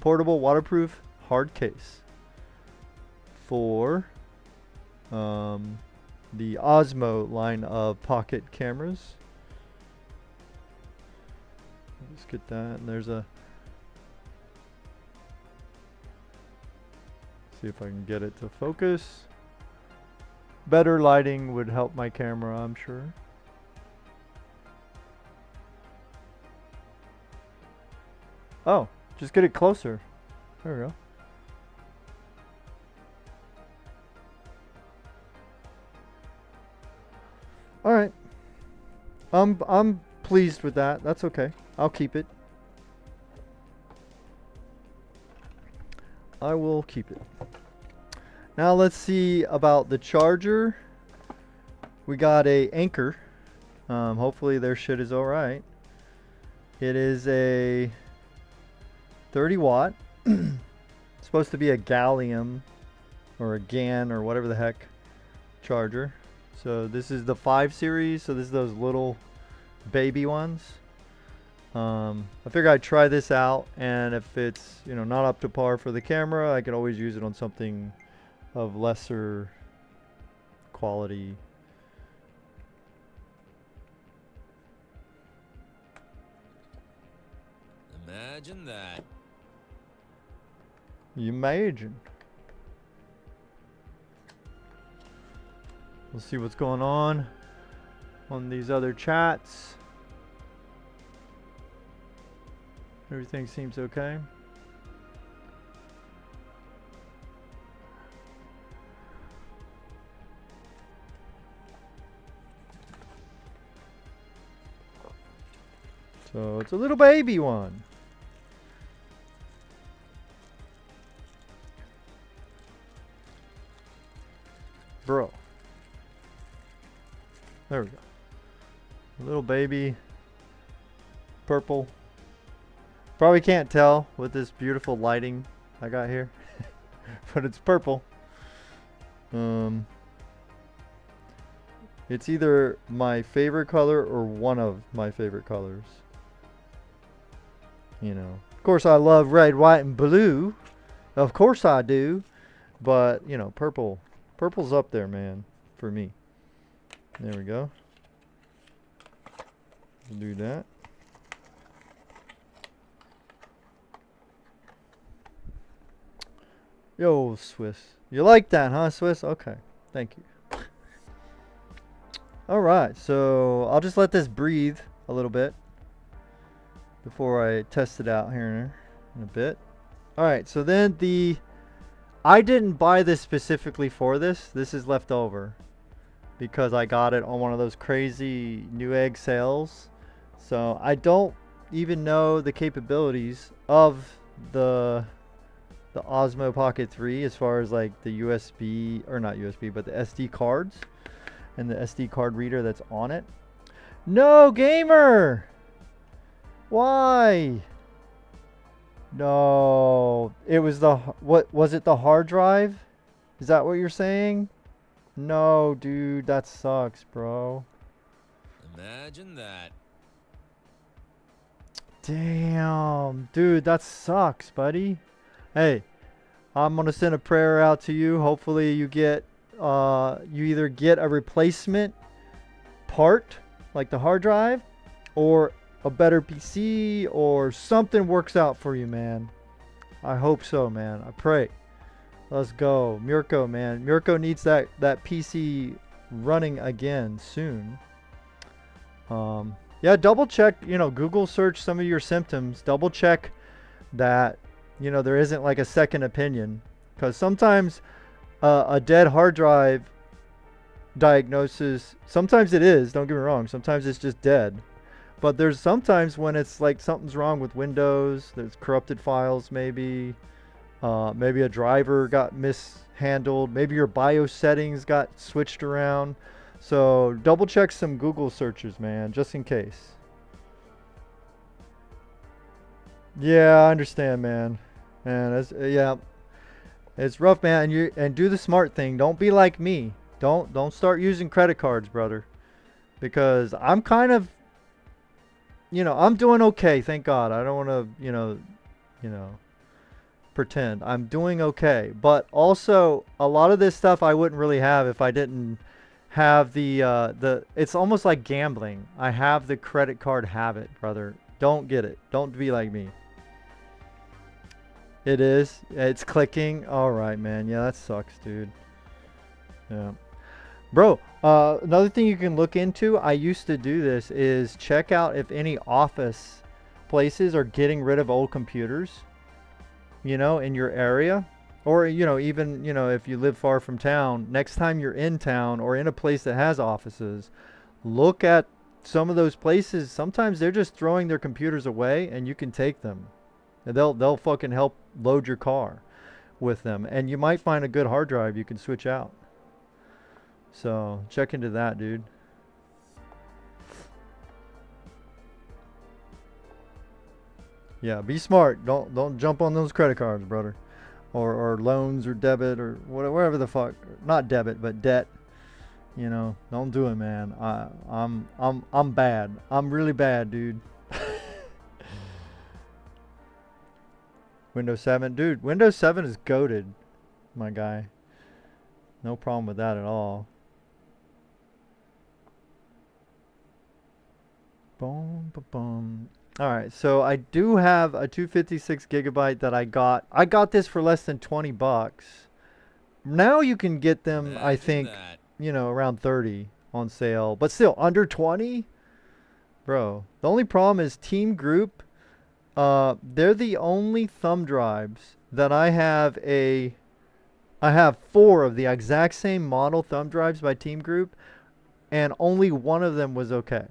portable waterproof hard case for the Osmo line of pocket cameras. Let's get that. And there's a, see if I can get it to focus. Better lighting would help my camera, I'm sure. Oh, just get it closer. There we go. All right. I'm pleased with that. That's okay. I'll keep it. I will keep it. Now let's see about the charger. We got a Anker. Hopefully their shit is all right. It is a 30 watt. It's supposed to be a gallium or a GAN or whatever the heck charger. So this is the 5 series. So this is those little baby ones. I figured I'd try this out, and if it's, you know, not up to par for the camera, I could always use it on something of lesser quality. Imagine that. Imagine. We'll see what's going on these other chats. Everything seems okay. So it's a little baby one. Bro. There we go. A little baby. Purple. Probably can't tell with this beautiful lighting I got here. But it's purple. It's either my favorite color or one of my favorite colors. You know. Of course I love red, white, and blue. Of course I do. But, you know, purple. Purple's up there, man, for me. There we go. We'll do that. Yo, Swiss. You like that, huh, Swiss? Okay. Thank you. Alright, so I'll just let this breathe a little bit before I test it out here in a bit. Alright, so then I didn't buy this specifically for this. This is left over because I got it on one of those crazy Newegg sales. So I don't even know the capabilities of the Osmo Pocket 3 as far as like the USB, or not USB, but the SD cards and the SD card reader that's on it. No, gamer! Why? No, it was what was it, the hard drive? Is that what you're saying? No, dude, that sucks, bro. Imagine that. Damn, dude, that sucks, buddy. Hey, I'm gonna send a prayer out to you. Hopefully you get you either get a replacement part like the hard drive, or a better PC, or something works out for you, man. I hope so, man. I pray. Let's go. Mirko, man. Mirko needs that PC running again soon. Yeah, double check, you know, Google search some of your symptoms. Double check that, you know, there isn't like a second opinion. Because sometimes a dead hard drive diagnosis, sometimes it is, don't get me wrong. Sometimes it's just dead. But there's sometimes when it's like something's wrong with Windows, there's corrupted files maybe, maybe a driver got mishandled, maybe your BIOS settings got switched around. So double check some Google searches, man, just in case. Yeah, I understand, man. And yeah, it's rough, man. And do the smart thing. Don't be like me. Don't start using credit cards, brother, because I'm kind of, you know, I'm doing okay, thank God. I don't want to, you know, pretend I'm doing okay. But also, a lot of this stuff I wouldn't really have if I didn't have the. It's almost like gambling. I have the credit card habit, brother. Don't get it. Don't be like me. It is. It's clicking. All right, man. Yeah, that sucks, dude. Yeah. Bro, another thing you can look into, I used to do this, is check out if any office places are getting rid of old computers, you know, in your area. Or, you know, even, you know, if you live far from town, next time you're in town or in a place that has offices, look at some of those places. Sometimes they're just throwing their computers away and you can take them. And they'll fucking help load your car with them. And you might find a good hard drive you can switch out. So check into that, dude. Yeah, be smart. Don't jump on those credit cards, brother, or loans or debit or whatever the fuck. Not debit, but debt. You know, don't do it, man. I'm bad. I'm really bad, dude. Windows 7, dude. Windows 7 is goated, my guy. No problem with that at all. Boom, boom, boom. All right, so I do have a 256 gigabyte that I got. I got this for less than 20 bucks. Now you can get them, I think, you know, around 30 on sale, but still under 20, bro. The only problem is Team Group. They're the only thumb drives that I have I have 4 of the exact same model thumb drives by Team Group, and only one of them was okay.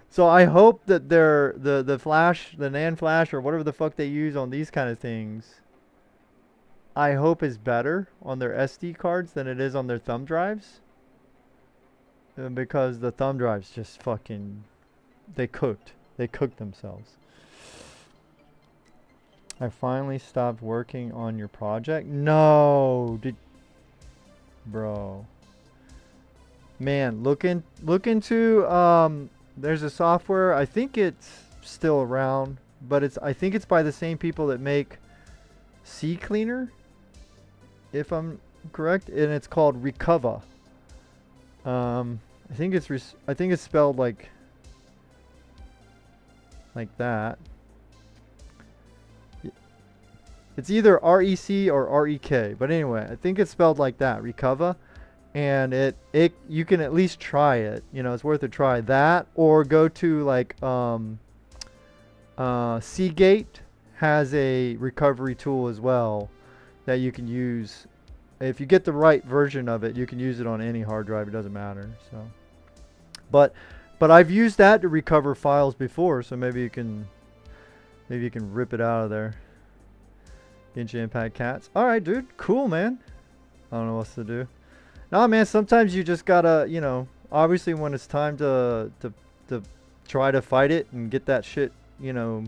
So I hope that the flash, the NAND flash, or whatever the fuck they use on these kind of things, I hope is better on their SD cards than it is on their thumb drives. Because the thumb drives just fucking, they cooked themselves. I finally stopped working on your project. No, bro. Man, look into there's a software, I think it's still around, but I think it's by the same people that make CCleaner, if I'm correct, and it's called Recover. I think it's spelled like that. It's either REC or REK, but anyway, I think it's spelled like that, Recover. And you can at least try it. You know, it's worth a try. That, or go to like Seagate has a recovery tool as well that you can use. If you get the right version of it, you can use it on any hard drive. It doesn't matter. So, but I've used that to recover files before, so maybe you can rip it out of there. Genshin Impact Cats. All right, dude. Cool, man. I don't know what else to do. Nah, man, sometimes you just gotta, you know, obviously when it's time to try to fight it and get that shit, you know,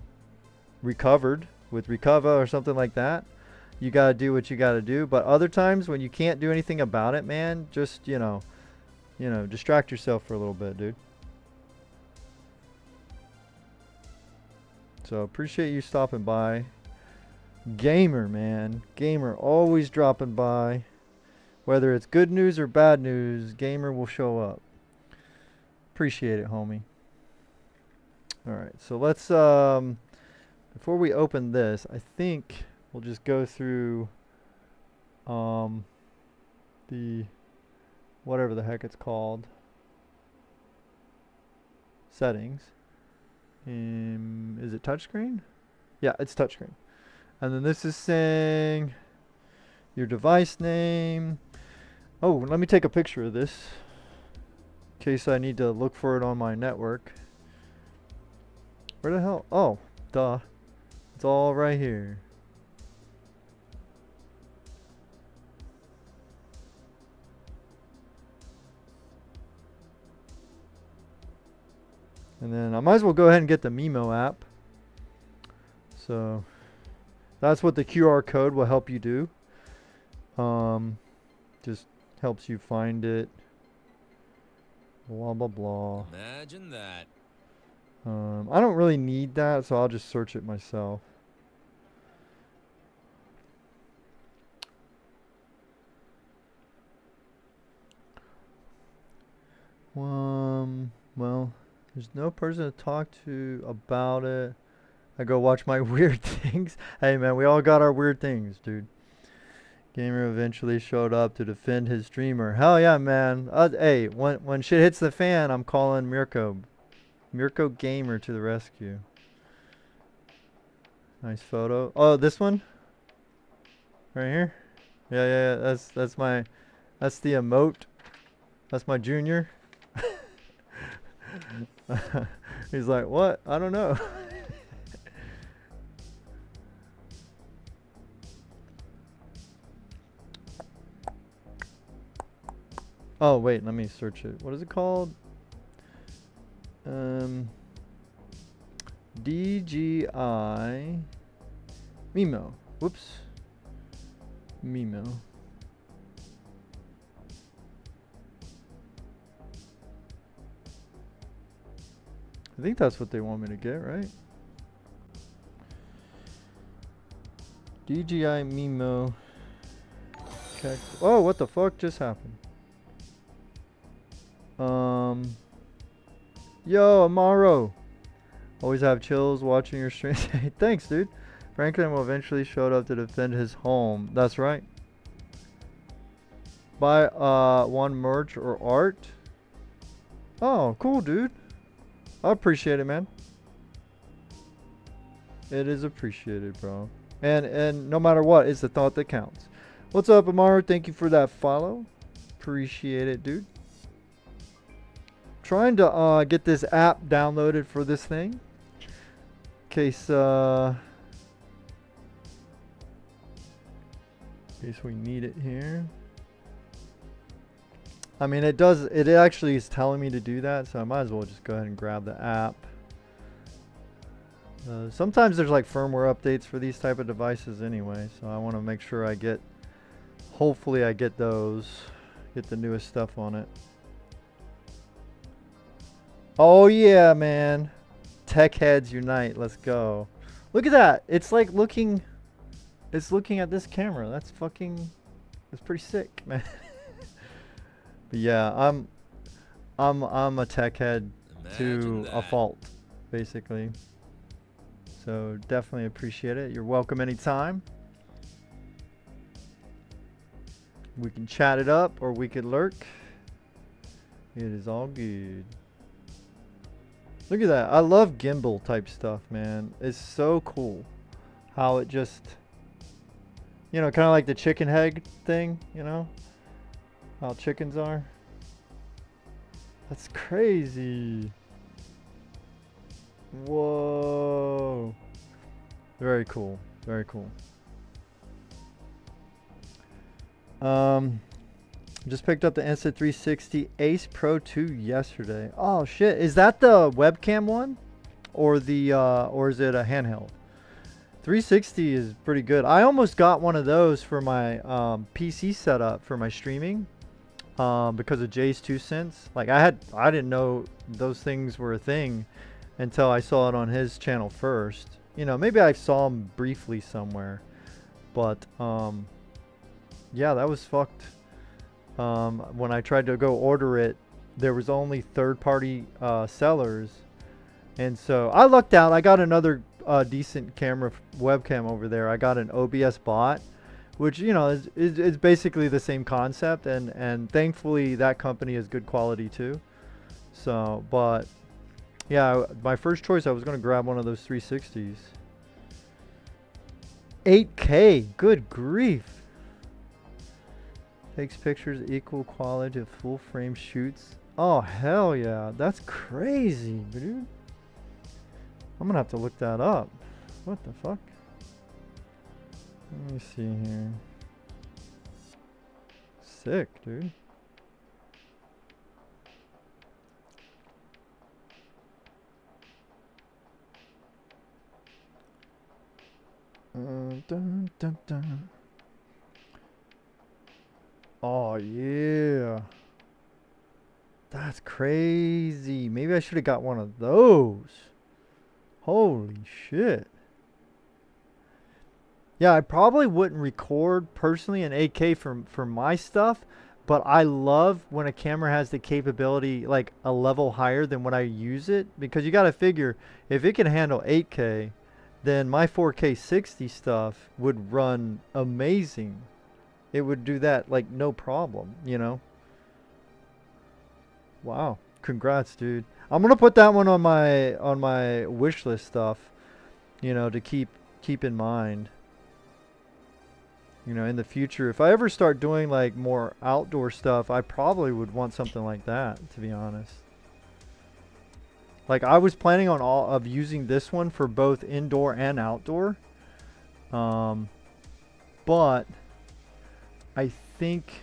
recovered with Recover or something like that, you gotta do what you gotta do. But other times when you can't do anything about it, man, just, you know, distract yourself for a little bit, dude. So appreciate you stopping by. Gamer, man. Gamer always dropping by. Whether it's good news or bad news, Gamer will show up. Appreciate it, homie. Alright, so let's, before we open this, I think we'll just go through the, whatever the heck it's called, settings. Is it touchscreen? Yeah, it's touchscreen. And then this is saying your device name. Oh, let me take a picture of this in case I need to look for it on my network. Where the hell? Oh, duh. It's all right here. And then I might as well go ahead and get the Mimo app. So that's what the QR code will help you do. Just helps you find it. Blah, blah, blah. Imagine that. I don't really need that, so I'll just search it myself. Well, there's no person to talk to about it. I go watch my weird things. Hey, man, we all got our weird things, dude. Gamer eventually showed up to defend his streamer. Hell yeah, man. Hey, when shit hits the fan, I'm calling Mirko. Mirko Gamer to the rescue. Nice photo. Oh, this one? Right here? Yeah. That's the emote. That's my junior. He's like, what? I don't know. Oh, wait, let me search it. What is it called? DJI Mimo. Whoops. Mimo. I think that's what they want me to get, right? DJI Mimo. Oh, what the fuck just happened? Yo, Amaro. Always have chills watching your stream. Thanks, dude. Franklin will eventually show up to defend his home. That's right. Buy one merch or art. Oh, cool, dude. I appreciate it, man. It is appreciated, bro. And no matter what, it's the thought that counts. What's up, Amaro? Thank you for that follow. Appreciate it, dude. Trying to get this app downloaded for this thing. In case we need it here. I mean, it actually is telling me to do that, so I might as well just go ahead and grab the app. Sometimes there's like firmware updates for these type of devices anyway, so I want to make sure I get, hopefully I get those, get the newest stuff on it. Oh yeah, man. Tech heads unite. Let's go. Look at that. It's like looking, it's looking at this camera. That's pretty sick, man. But yeah, I'm a tech head to a fault, basically. So definitely appreciate it. You're welcome anytime. We can chat it up or we could lurk. It is all good. Look at that. I love gimbal type stuff, man. It's so cool how it just, you know, kind of like the chicken head thing, you know, how chickens are. That's crazy. Whoa. Very cool. Very cool. Just picked up the Insta360 Ace Pro 2 yesterday. Oh shit, is that the webcam one? Or the or is it a handheld? 360 is pretty good. I almost got one of those for my PC setup for my streaming. Because of Jay's 2 cents. Like I didn't know those things were a thing until I saw it on his channel first. You know, maybe I saw him briefly somewhere. But yeah, that was fucked. When I tried to go order it, there was only third-party sellers, and so I lucked out. I got another decent camera webcam over there. I got an OBSBot, which, you know, is basically the same concept, and thankfully that company is good quality too. So, but yeah, my first choice, I was gonna grab one of those 360s. 8K, good grief. Takes pictures equal quality to full frame shoots. Oh hell yeah, that's crazy, dude. I'm gonna have to look that up. What the fuck? Let me see here. Sick, dude. Dun, dun, dun. Oh yeah, that's crazy. Maybe I should have got one of those. Holy shit. Yeah, I probably wouldn't record personally in 8K for my stuff, but I love when a camera has the capability like a level higher than what I use it, because you got to figure if it can handle 8K, then my 4K 60 stuff would run amazing. It would do that like no problem, you know. Wow, congrats, dude. I'm gonna put that one on my wish list stuff, you know, to keep in mind. You know, in the future, if I ever start doing like more outdoor stuff, I probably would want something like that, to be honest. Like I was planning on all of using this one for both indoor and outdoor, but I think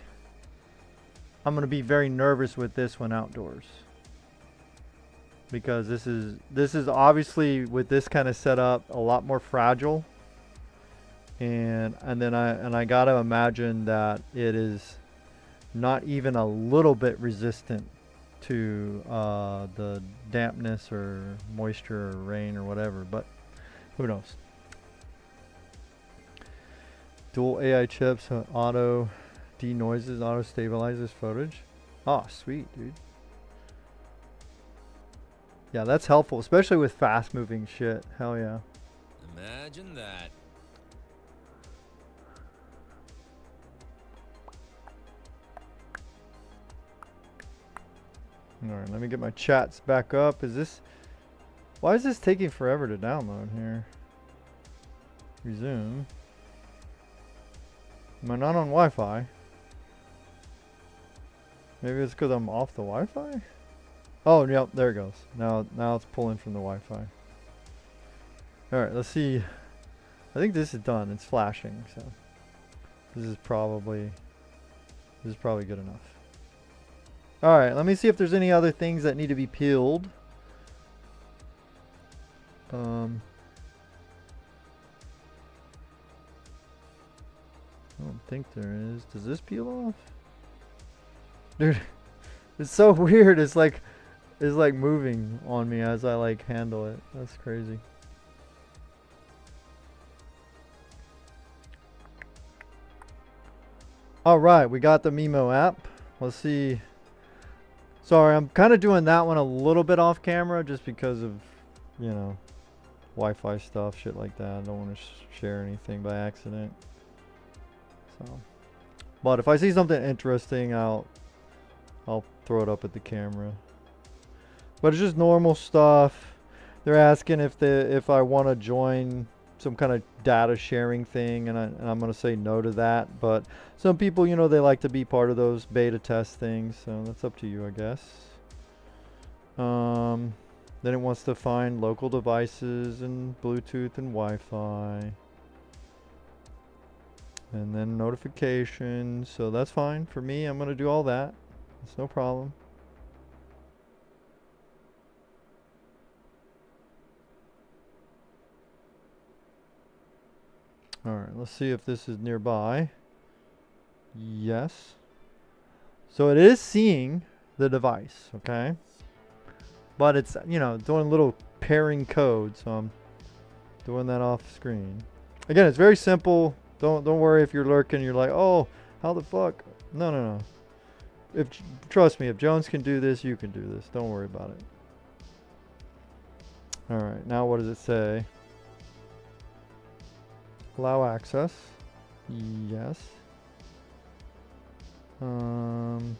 I'm gonna be very nervous with this one outdoors, because this is obviously, with this kind of setup, a lot more fragile, and then I gotta imagine that it is not even a little bit resistant to the dampness or moisture or rain or whatever, but who knows. Dual AI chips, auto denoises, auto stabilizes footage. Oh, sweet, dude. Yeah, that's helpful, especially with fast moving shit. Hell yeah. Imagine that. Alright, let me get my chats back up. Is this... Why is this taking forever to download here? Resume. Am I not on Wi-Fi? Maybe it's because I'm off the Wi-Fi? Oh, yep, there it goes. Now it's pulling from the Wi-Fi. Alright, let's see. I think this is done. It's flashing, so this is probably good enough. Alright, let me see if there's any other things that need to be peeled. I don't think there is. Does this peel off? Dude, it's so weird. It's like moving on me as I like handle it. That's crazy. Alright, we got the Mimo app. Let's see. Sorry, I'm kind of doing that one a little bit off camera just because of, you know, Wi-Fi stuff, shit like that. I don't want to share anything by accident. So, but if I see something interesting, I'll throw it up at the camera. But it's just normal stuff. They're asking if I want to join some kind of data sharing thing, and I'm going to say no to that. But some people, you know, they like to be part of those beta test things, so that's up to you, I guess. Then it wants to find local devices and Bluetooth and Wi-Fi. And then notifications, so that's fine for me. I'm going to do all that. It's no problem. Alright, let's see if this is nearby. Yes. So it is seeing the device, okay? But it's, you know, doing little pairing code, so I'm doing that off screen. Again, it's very simple. Don't worry if you're lurking, you're like, oh, how the fuck? No. Trust me, if Jones can do this, you can do this. Don't worry about it. Alright, now what does it say? Allow access. Yes.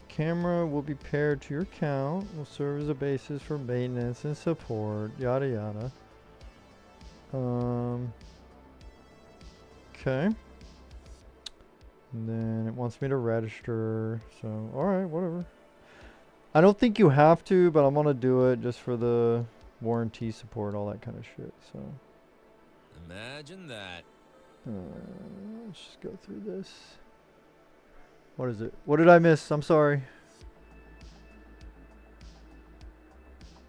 Camera will be paired to your account. Will serve as a basis for maintenance and support. Yada yada. Okay. And then it wants me to register. So, alright, whatever. I don't think you have to, but I'm gonna do it just for the warranty support, all that kind of shit. So. Imagine that. Let's just go through this. What is it? What did I miss? I'm sorry.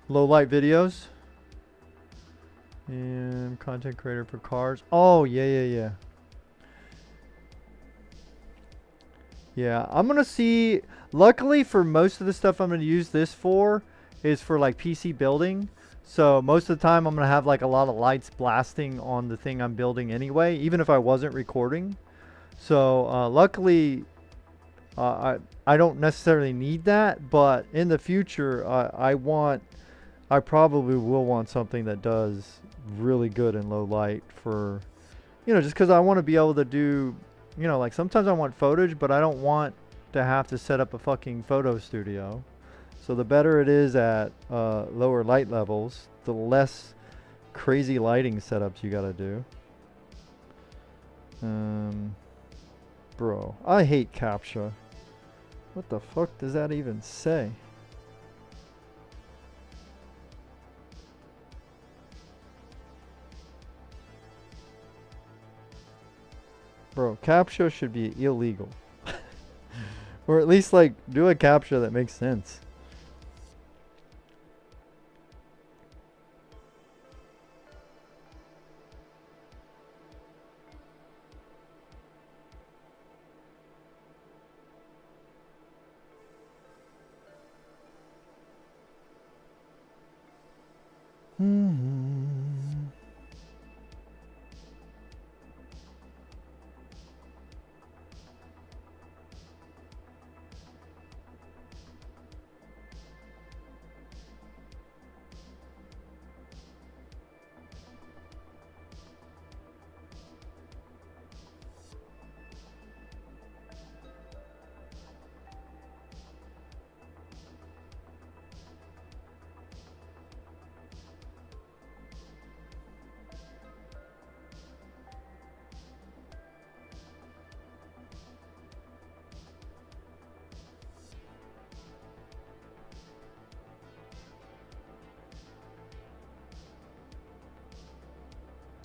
Low light videos. And content creator for cars. Oh, yeah. Yeah, I'm going to see. Luckily for most of the stuff I'm going to use this for is for like PC building. So most of the time I'm going to have like a lot of lights blasting on the thing I'm building anyway, even if I wasn't recording. So luckily I don't necessarily need that, but in the future I probably will want something that does really good in low light for, you know, just because I want to be able to do, you know, like sometimes I want footage, but I don't want to have to set up a fucking photo studio. So the better it is at lower light levels, the less crazy lighting setups you gotta do. Bro, I hate CAPTCHA. What the fuck does that even say? Bro, CAPTCHA should be illegal. Or at least like do a CAPTCHA that makes sense.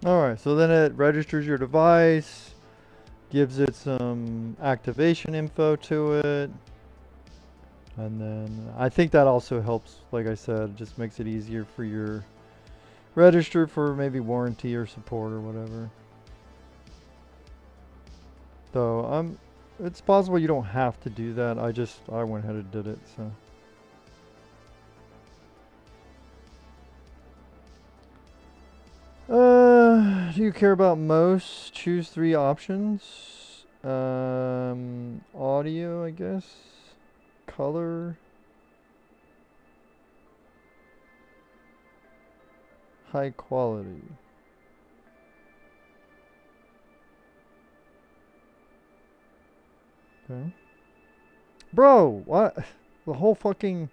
Alright, so then it registers your device, gives it some activation info to it, and then I think that also helps, like I said, just makes it easier for your register for maybe warranty or support or whatever. So it's possible you don't have to do that. I went ahead and did it, so. Do you care about most? Choose 3 options. Audio, I guess. Color. High quality. Okay. Bro, what? The whole fucking...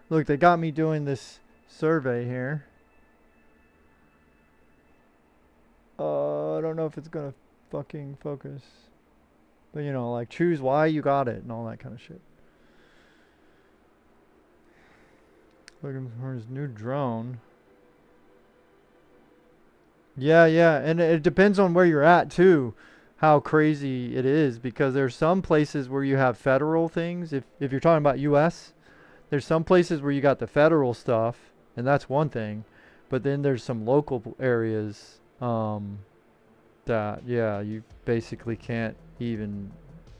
Look, they got me doing this survey here. I don't know if it's gonna fucking focus. But you know, like choose why you got it and all that kind of shit. Looking for his new drone. Yeah, and it depends on where you're at too, how crazy it is, because there's some places where you have federal things. If you're talking about US, there's some places where you got the federal stuff, and that's one thing. But then there's some local areas that, yeah, you basically can't even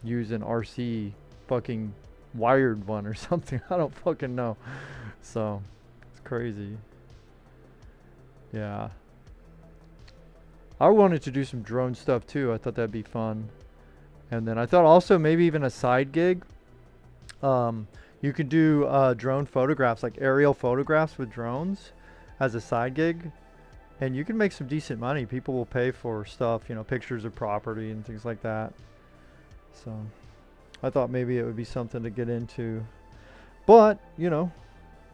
use an RC fucking wired one or something. I don't fucking know. So, it's crazy. Yeah. I wanted to do some drone stuff too. I thought that'd be fun. And then I thought also maybe even a side gig. You could do drone photographs, like aerial photographs with drones as a side gig. And you can make some decent money. People will pay for stuff, you know, pictures of property and things like that. So I thought maybe it would be something to get into. But, you know,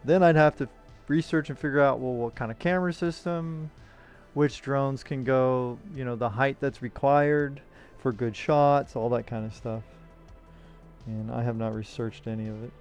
then I'd have to research and figure out, well, what kind of camera system, which drones can go, you know, the height that's required for good shots, all that kind of stuff. And I have not researched any of it.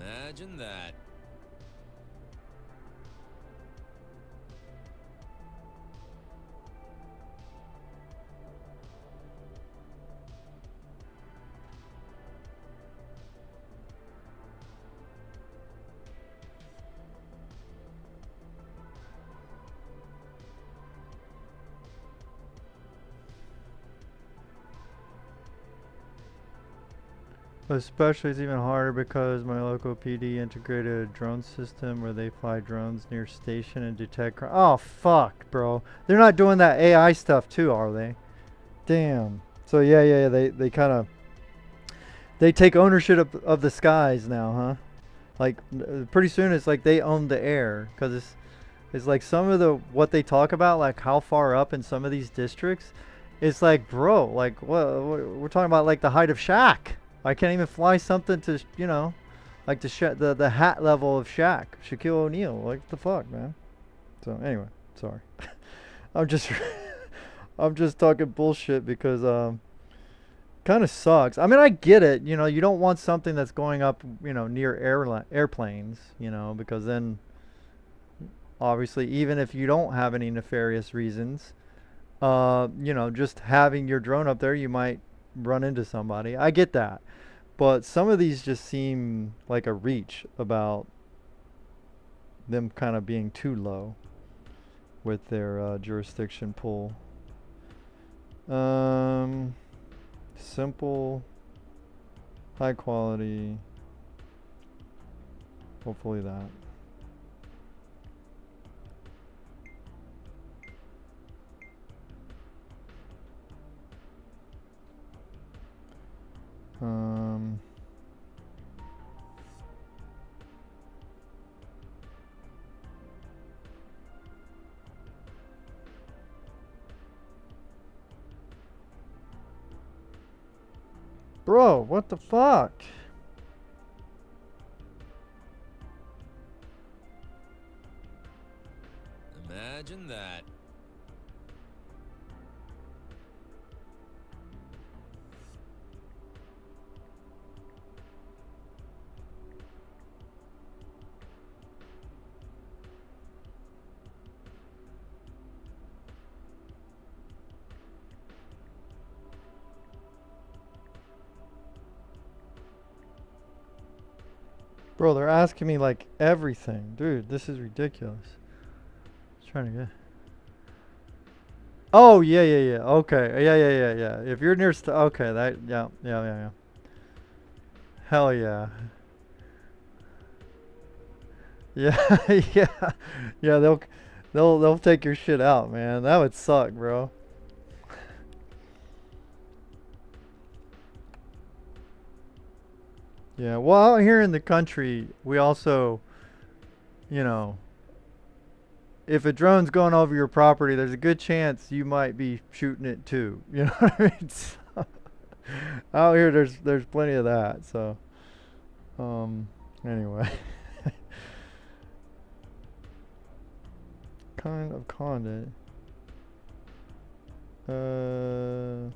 Imagine that. Especially it's even harder because my local PD integrated a drone system where they fly drones near station and detect oh fuck, bro. They're not doing that AI stuff too, are they? Damn. So yeah, they kind of they take ownership of the skies now, huh? Like pretty soon it's like they own the air, cuz it's like some of the what they talk about, like how far up in some of these districts, it's like, bro, like what we're talking about, like the height of Shaq. I can't even fly something to, you know, like the hat level of Shaq, Shaquille O'Neal. Like, what the fuck, man? So anyway, sorry. I'm just I'm just talking bullshit because kind of sucks. I mean, I get it. You know, you don't want something that's going up, you know, near airplanes, you know, because then obviously even if you don't have any nefarious reasons, you know, just having your drone up there, you might run into somebody. I get that. But some of these just seem like a reach about them kind of being too low with their jurisdiction pull. Simple, high quality. Hopefully that. Bro, what the fuck? Imagine that. Bro, they're asking me like everything. Dude, this is ridiculous. Just trying to get... Oh, yeah, yeah, yeah. Okay. Yeah. If you're near okay, that yeah. Hell yeah. Yeah, yeah. Yeah, they'll take your shit out, man. That would suck, bro. Yeah, well, out here in the country, we also, you know, if a drone's going over your property, there's a good chance you might be shooting it too. You know what I mean? So, out here, there's plenty of that. So, anyway, kind of conned it.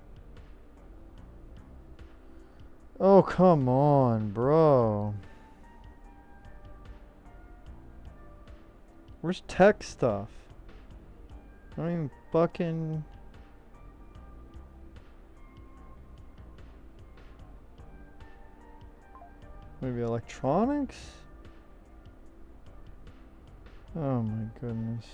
Oh, come on, bro. Where's tech stuff? I don't even fucking... Maybe electronics? Oh my goodness.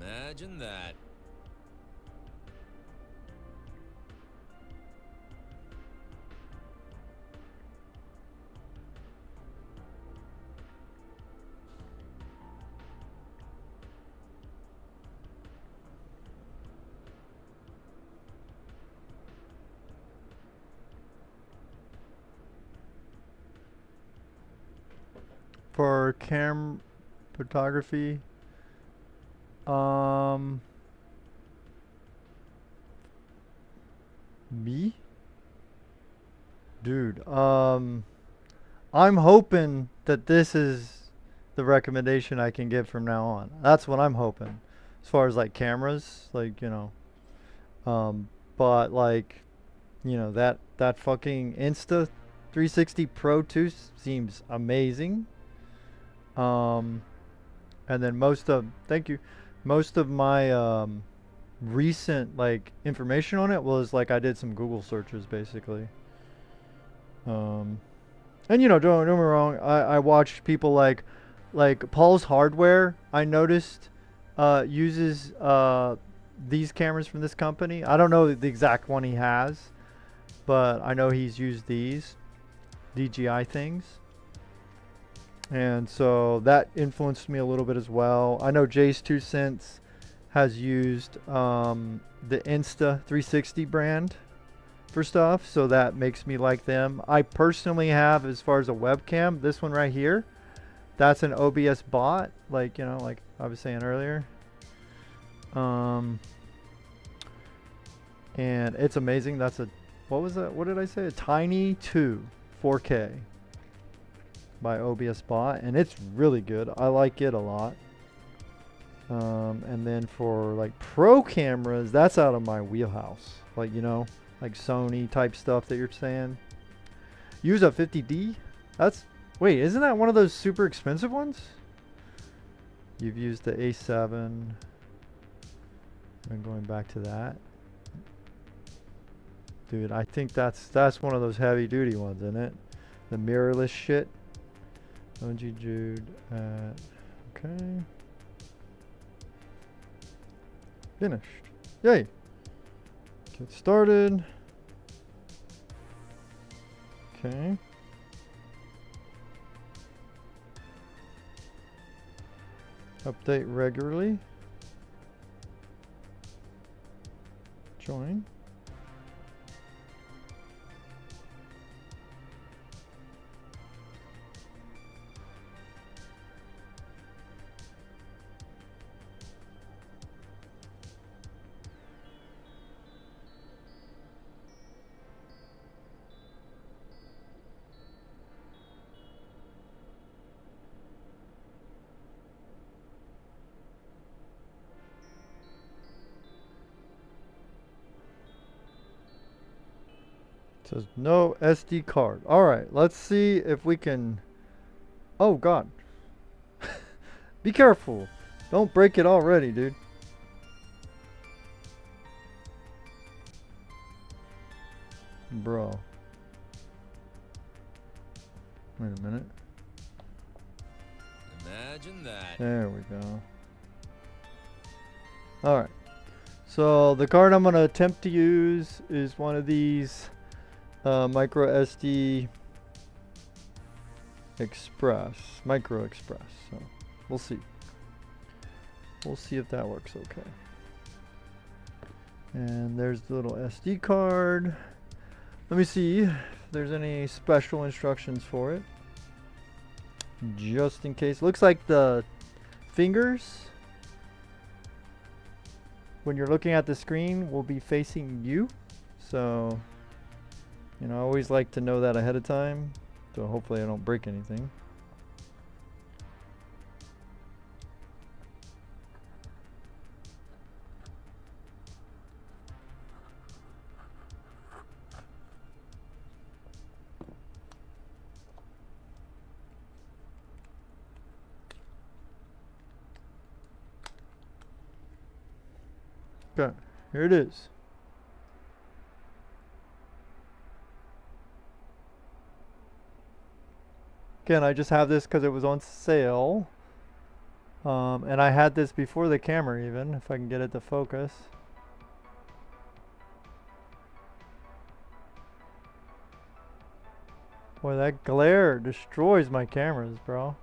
Imagine that. For cam photography, me? Dude, I'm hoping that this is the recommendation I can give from now on. That's what I'm hoping. As far as like cameras, like, you know, but like, you know, that fucking Insta 360 Pro 2 seems amazing. And then thank you, most of my recent like information on it was like I did some Google searches basically. And you know, don't get me wrong, I watched people like Paul's Hardware, I noticed uses these cameras from this company. I don't know the exact one he has, but I know he's used these DJI things. And so that influenced me a little bit as well. I know Jace 2 Cents has used the Insta 360 brand for stuff, so that makes me like them. I personally have, as far as a webcam, this one right here. That's an OBSBot, like, you know, like I was saying earlier. And it's amazing. That's a, what was that? What did I say? A Tiny 2 4K by OBSBot, and it's really good. I like it a lot. And then for like pro cameras, that's out of my wheelhouse. Like, you know, like Sony type stuff that you're saying. Use a 50D? That's, wait, isn't that one of those super expensive ones? You've used the A7. And going back to that. Dude, I think that's one of those heavy duty ones, isn't it? The mirrorless shit. OG Jude. Okay. Finished. Yay. Get started. Okay. Update regularly. Join. Says no SD card. Alright, let's see if we can... Oh god. Be careful. Don't break it already, dude. Bro. Wait a minute. Imagine that. There we go. Alright. So the card I'm going to attempt to use is one of these micro SD micro express. So we'll see. We'll see if that works okay. And there's the little SD card. Let me see if there's any special instructions for it. Just in case. Looks like the fingers, when you're looking at the screen, will be facing you. So, you know, I always like to know that ahead of time. So hopefully I don't break anything. Okay, here it is. Again, I just have this because it was on sale. And I had this before the camera even, if I can get it to focus. Boy, that glare destroys my cameras, bro.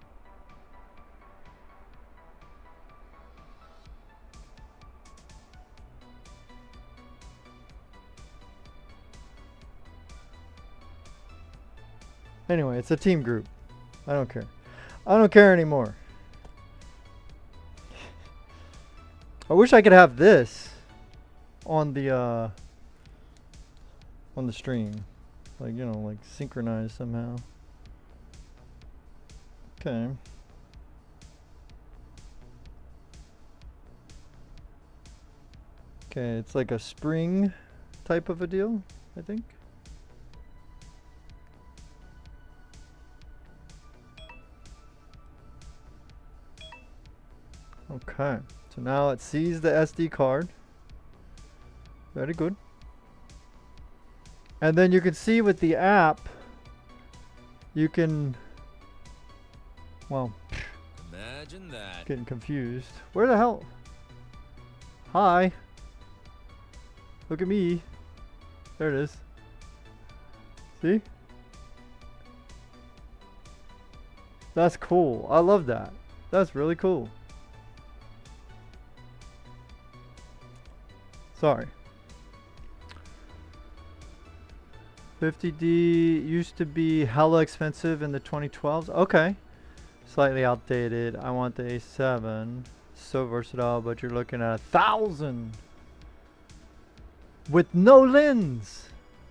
Anyway, it's a team group. I don't care. I don't care anymore. I wish I could have this on the stream. Like, you know, like synchronized somehow. Okay. Okay, it's like a spring type of a deal, I think. Okay, so now it sees the SD card. Very good. And then you can see with the app, you can, well, Imagine that. getting confused. Where the hell? Hi. Look at me. There it is. See? That's cool. I love that. That's really cool. Sorry. 50D used to be hella expensive in the 2012s. Okay. Slightly outdated. I want the A7. So versatile, but you're looking at 1,000 with no lens.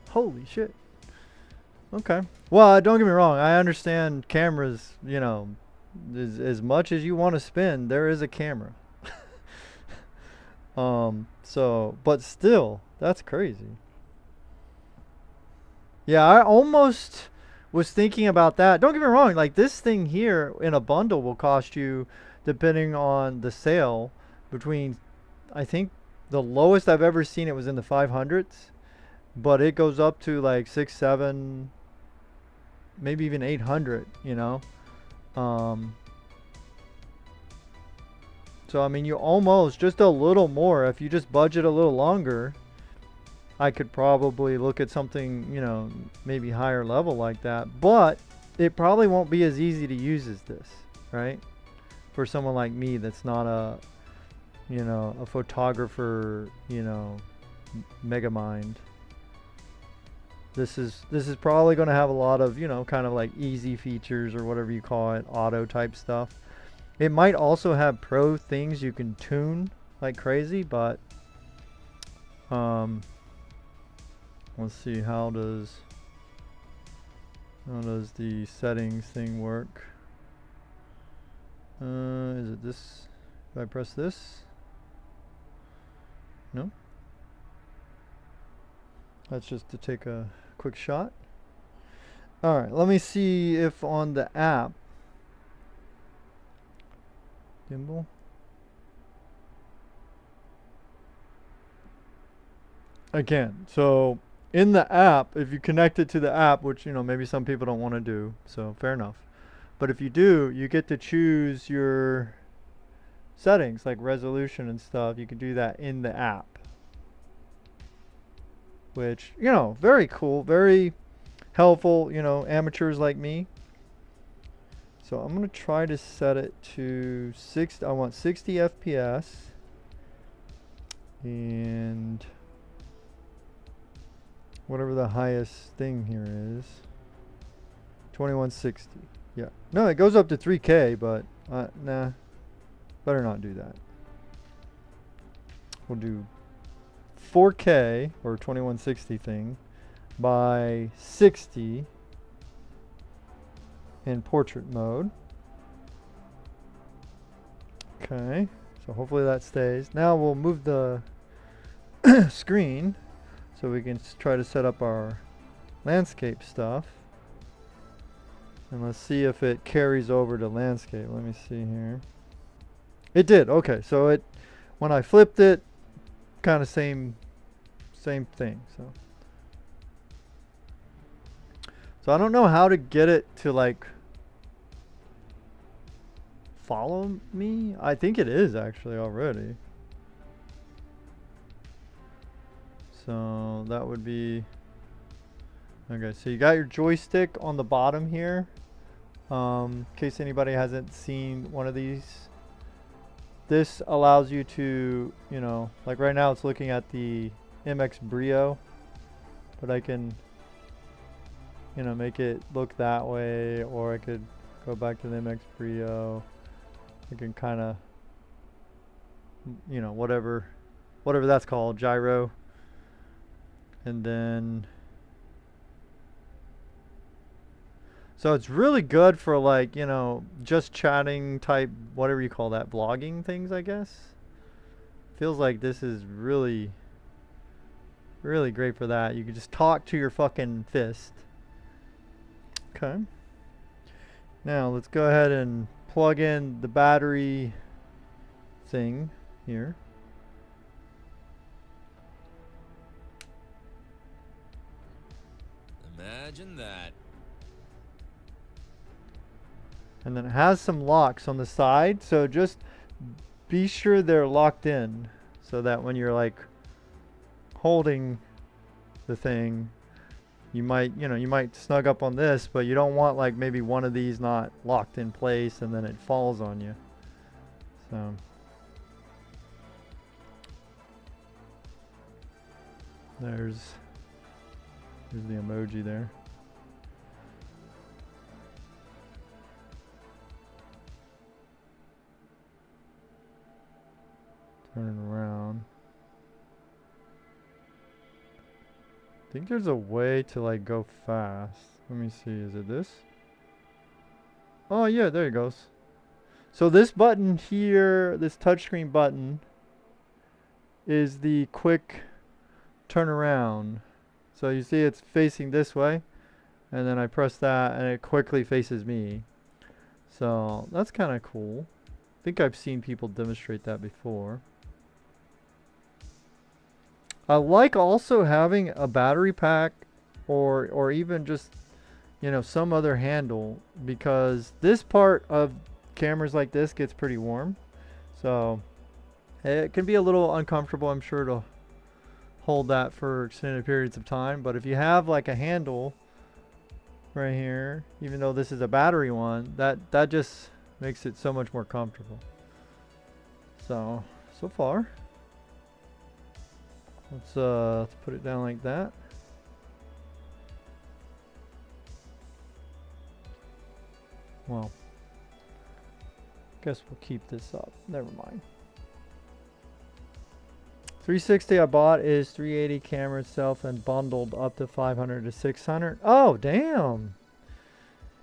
Holy shit. Okay. Well, don't get me wrong. I understand cameras, you know, as much as you want to spend, there is a camera. So, but still, that's crazy. Yeah, I almost was thinking about that. Don't get me wrong, like this thing here in a bundle will cost you, depending on the sale, between, I think the lowest I've ever seen it was in the 500s, but it goes up to like 6, 7, maybe even 800, you know. So I mean, you almost just a little more if you just budget a little longer. I could probably look at something, you know, maybe higher level like that, but it probably won't be as easy to use as this, right? For someone like me that's not a, you know, a photographer, you know, mega mind. This is probably going to have a lot of, you know, kind of like easy features or whatever you call it, auto type stuff. It might also have pro things you can tune like crazy, but let's see, how does the settings thing work? Is it this? If I press this? No. That's just to take a quick shot. Alright, let me see if on the app, gimbal. Again, so in the app, if you connect it to the app, which, you know, maybe some people don't want to do, so fair enough. But if you do, you get to choose your settings, like resolution and stuff. You can do that in the app. Which, you know, very cool, very helpful, you know, amateurs like me. So I'm going to try to set it to 60. I want 60 FPS. And whatever the highest thing here is, 2160. Yeah. No, it goes up to 3K, but nah, better not do that. We'll do 4K or 2160 thing by 60 in portrait mode. Okay, so hopefully that stays. Now we'll move the screen so we can try to set up our landscape stuff. And let's see if it carries over to landscape. Let me see here. It did. Okay, so it, when I flipped it, kind of same thing. So I don't know how to get it to like follow me. I think it is actually already. So that would be okay. So you got your joystick on the bottom here. In case anybody hasn't seen one of these, this allows you to, you know, like right now it's looking at the MX Brio, but I can, you know, make it look that way, or I could go back to the MX Brio. I can kind of, you know, whatever that's called, gyro. And then, so it's really good for like, you know, just chatting type, whatever you call that, vlogging things, I guess. Feels like this is really great for that. You can just talk to your fucking fist. Okay. Now let's go ahead and plug in the battery thing here. Imagine that. And then it has some locks on the side, so just be sure they're locked in so that when you're like holding the thing, you might, you know, you might snug up on this, but you don't want like maybe one of these not locked in place and then it falls on you. So there's the emoji there. Turn it around. I think there's a way to like go fast. Let me see, is it this? Oh yeah, there it goes. So this button here, this touchscreen button, is the quick turn around. So you see it's facing this way, and then I press that and it quickly faces me. So that's kind of cool. I think I've seen people demonstrate that before. I like also having a battery pack or even just, you know, some other handle, because this part of cameras like this gets pretty warm. So it can be a little uncomfortable, I'm sure, to hold that for extended periods of time. But if you have like a handle right here, even though this is a battery one, that just makes it so much more comfortable. So far, let's put it down like that. Well, guess we'll keep this up. Never mind. 360 I bought is 380 camera itself and bundled up to 500 to 600. Oh, damn.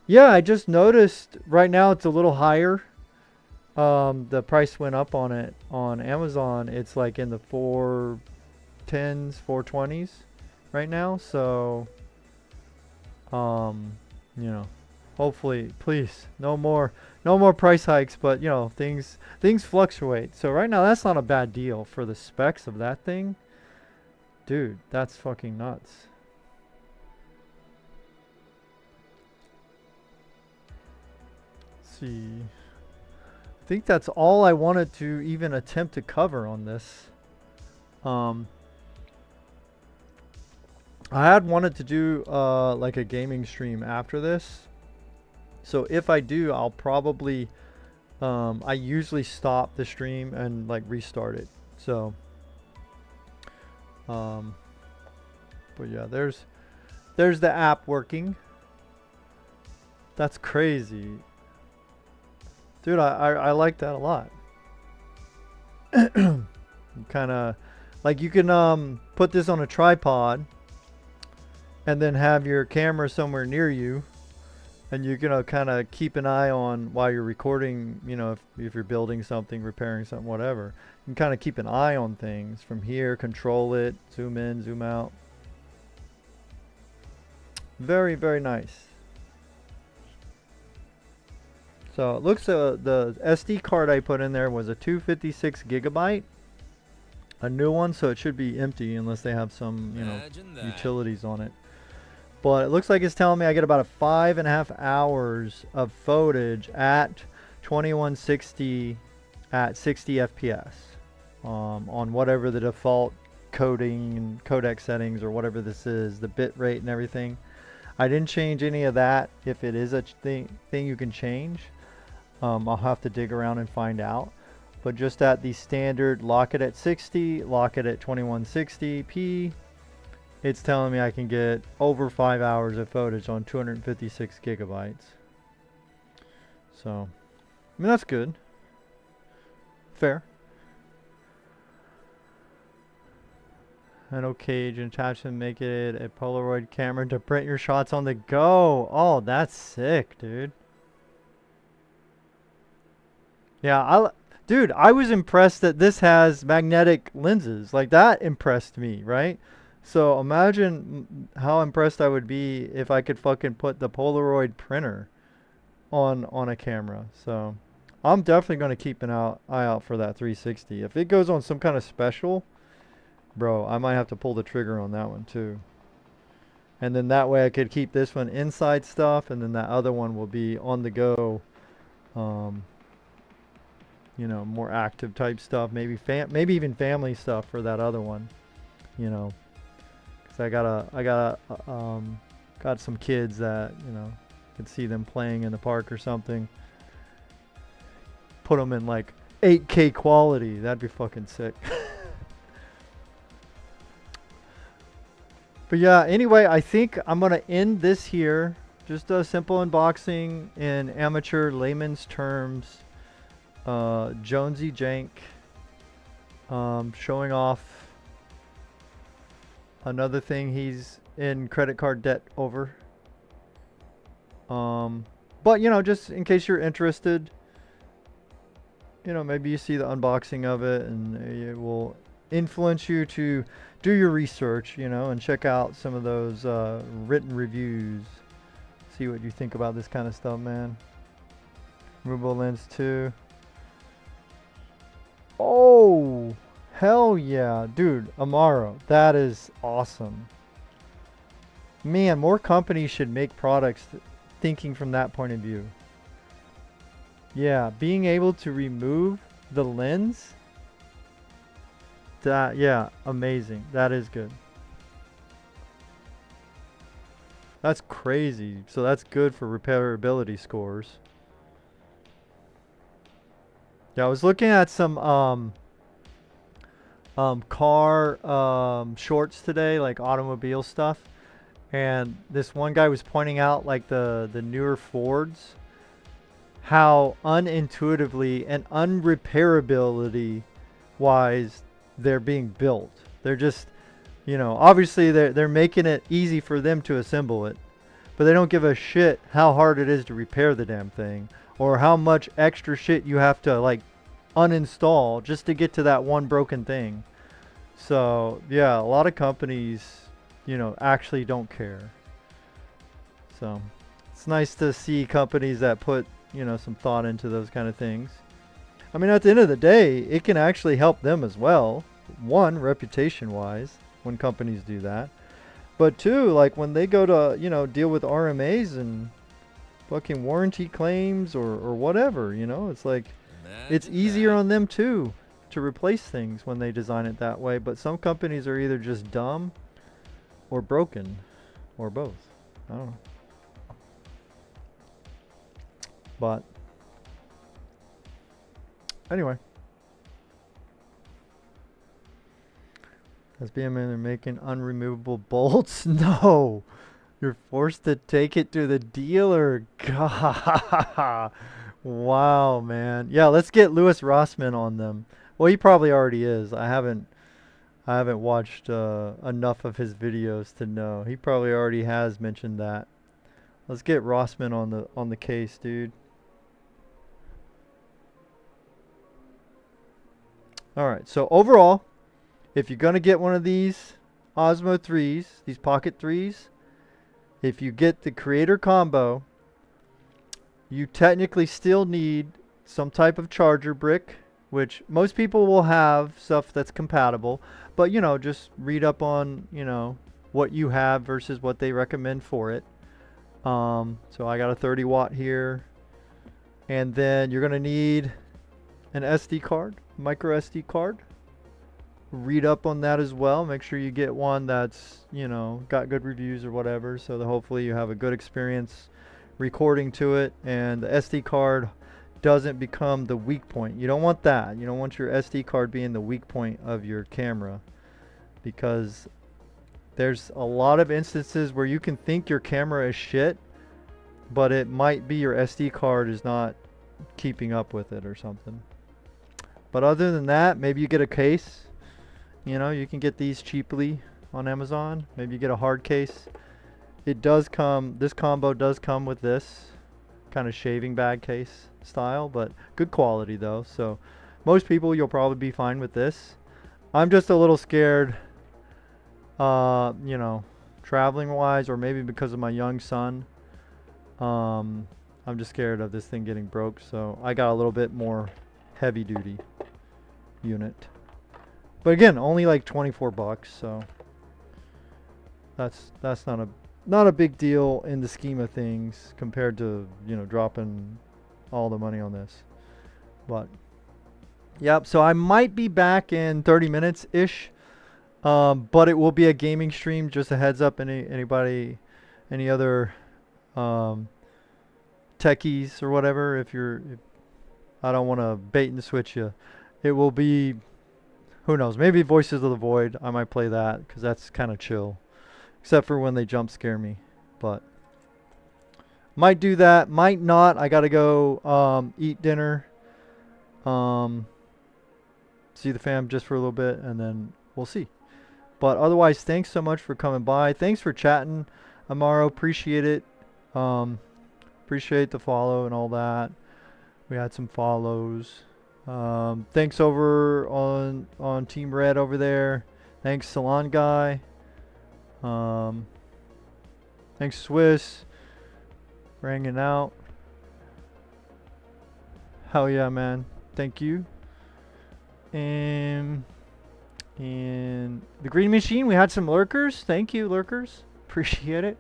Yeah, I just noticed right now it's a little higher. The price went up on it on Amazon. It's like in the 410s, 420s right now. So, you know, hopefully, please, no more price hikes. But you know, things fluctuate. So right now, that's not a bad deal for the specs of that thing, dude. That's fucking nuts. Let's see. I think that's all I wanted to even attempt to cover on this. I had wanted to do like a gaming stream after this. So if I do, I'll probably I usually stop the stream and like restart it. So but yeah, there's the app working. That's crazy. Dude, I like that a lot. Kind of like you can put this on a tripod and then have your camera somewhere near you, and you can kind of keep an eye on while you're recording, you know, if you're building something, repairing something, whatever. You can kind of keep an eye on things from here, control it, zoom in, zoom out. Very, very nice. So it looks the SD card I put in there was a 256 gigabyte, a new one, so it should be empty unless they have some, you know, utilities on it. But it looks like it's telling me I get about 5.5 hours of footage at 2160 at 60 FPS on whatever the default coding and codec settings or whatever this is, the bit rate and everything. I didn't change any of that. If it is a thing you can change, I'll have to dig around and find out. But just at the standard, lock it at 60, lock it at 2160p, it's telling me I can get over 5 hours of footage on 256 gigabytes. So, I mean, that's good. Fair. An cage and attachment, make it a Polaroid camera to print your shots on the go. Oh, that's sick, dude. Yeah, dude, I was impressed that this has magnetic lenses. Like, that impressed me, right? So imagine how impressed I would be if I could fucking put the Polaroid printer on a camera. So I'm definitely going to keep an eye out for that 360. If it goes on some kind of special, bro, I might have to pull the trigger on that one too. And then that way I could keep this one inside stuff, and then that other one will be on the go, you know, more active type stuff, maybe even family stuff for that other one, you know. I got some kids that, you know, could see them playing in the park or something. Put them in like 8K quality. That'd be fucking sick. But yeah, anyway, I think I'm gonna end this here. Just a simple unboxing in amateur layman's terms. Jonesy Jank. showing off another thing he's in credit card debt over. But you know, just in case you're interested, you know, maybe you see the unboxing of it and it will influence you to do your research, you know, and check out some of those written reviews. See what you think about this kind of stuff, man. Removable lens too. Oh, hell yeah, dude, Amaro, that is awesome. Man, more companies should make products thinking from that point of view. Yeah, being able to remove the lens, that, yeah, amazing. That is good. That's crazy. So that's good for repairability scores. Yeah, I was looking at some car shorts today, like automobile stuff, and this one guy was pointing out like the newer Fords, how unintuitively and unrepairability wise they're being built. They're just, you know, obviously they're making it easy for them to assemble it, but they don't give a shit how hard it is to repair the damn thing, or how much extra shit you have to like uninstall just to get to that one broken thing. So yeah, a lot of companies, you know, actually don't care. So it's nice to see companies that put, you know, some thought into those kind of things. I mean, at the end of the day, it can actually help them as well. One, reputation wise, when companies do that. But two, like when they go to, you know, deal with RMAs and fucking warranty claims or whatever, you know, it's like, it's easier on them too to replace things when they design it that way. But some companies are either just dumb or broken or both. I don't know. But anyway, SBM, they're making unremovable bolts. No, you're forced to take it to the dealer. God. Wow, man. Yeah, let's get Louis Rossmann on them. Well, he probably already is. I haven't watched enough of his videos to know. He probably already has mentioned that. Let's get Rossmann on the case, dude. All right. So overall, if you're gonna get one of these Osmo 3s, these Pocket 3s, if you get the Creator Combo, you technically still need some type of charger brick, which most people will have stuff that's compatible, but you know, just read up on, you know, what you have versus what they recommend for it. So I got a 30 watt here, and then you're gonna need an SD card, micro SD card. Read up on that as well. Make sure you get one that's, you know, got good reviews or whatever, so that hopefully you have a good experience recording to it, and the SD card doesn't become the weak point. You don't want that. You don't want your SD card being the weak point of your camera, because there's a lot of instances where you can think your camera is shit, but it might be your SD card is not keeping up with it or something. But other than that, maybe you get a case. You know, you can get these cheaply on Amazon. Maybe you get a hard case. It does come, this combo does come with this kind of shaving bag case style, but good quality though. So most people, you'll probably be fine with this. I'm just a little scared, you know, traveling wise, or maybe because of my young son. I'm just scared of this thing getting broke. So I got a little bit more heavy duty unit. But again, only like 24 bucks. So that's not a big deal in the scheme of things compared to, you know, dropping all the money on this. But yep, so I might be back in 30 minutes ish, but it will be a gaming stream. Just a heads up, anybody, any other techies or whatever, if I don't want to bait and switch you. It will be, who knows, maybe Voices of the Void. I might play that because that's kind of chill. Except for when they jump scare me. But might do that, might not. I gotta go eat dinner. So see the fam just for a little bit, and then we'll see. But otherwise, thanks so much for coming by. Thanks for chatting, Amaro. Appreciate it. Appreciate the follow and all that. We had some follows. Thanks over on Team Red over there. Thanks Salon Guy. Thanks Swiss for hanging out. Hell yeah, man. Thank you. And the Green Machine, we had some lurkers. Thank you, lurkers. Appreciate it.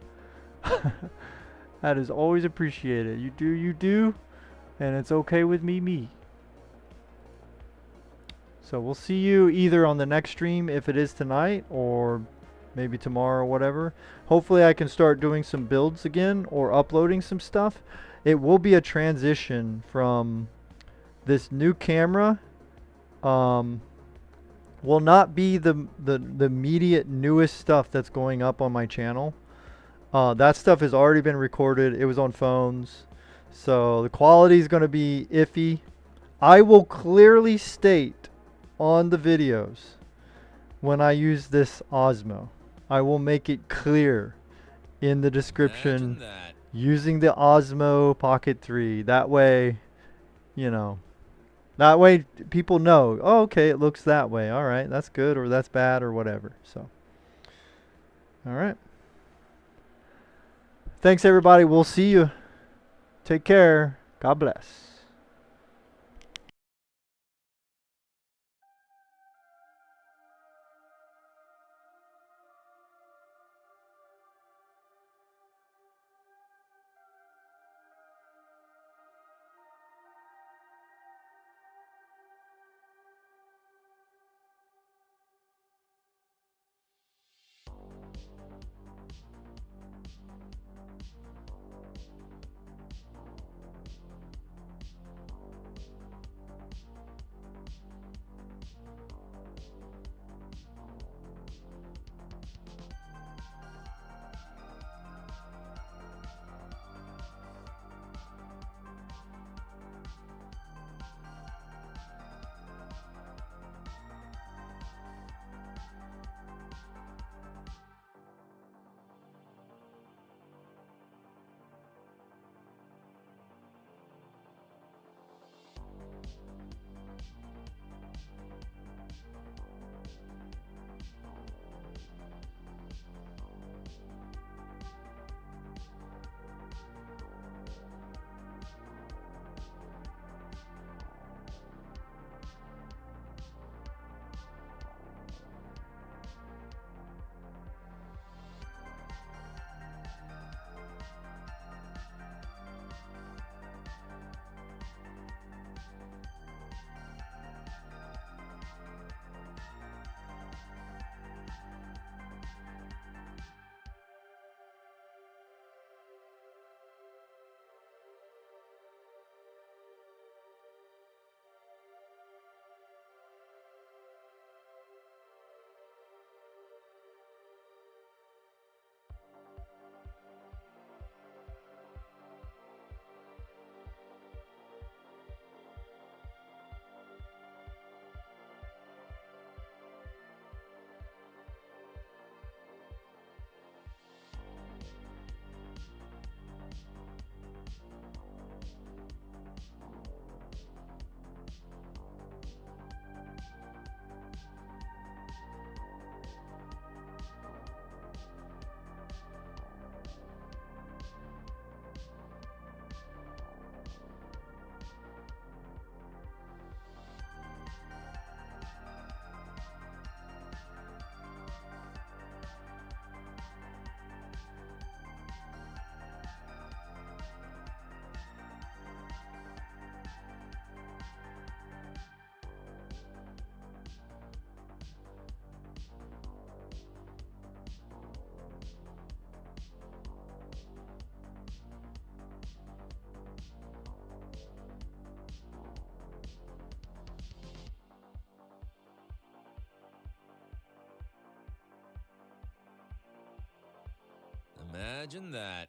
That is always appreciated. You do. And it's okay with me. So we'll see you either on the next stream, if it is tonight, or maybe tomorrow or whatever. Hopefully I can start doing some builds again or uploading some stuff. It will be a transition from this new camera. Will not be the immediate newest stuff that's going up on my channel. That stuff has already been recorded. It was on phones. So the quality is going to be iffy. I will clearly state on the videos when I use this Osmo. I will make it clear in the description using the Osmo Pocket 3. That way, you know, that way people know, oh, okay, it looks that way. All right, that's good or that's bad or whatever. So, all right. Thanks, everybody. We'll see you. Take care. God bless. Imagine that.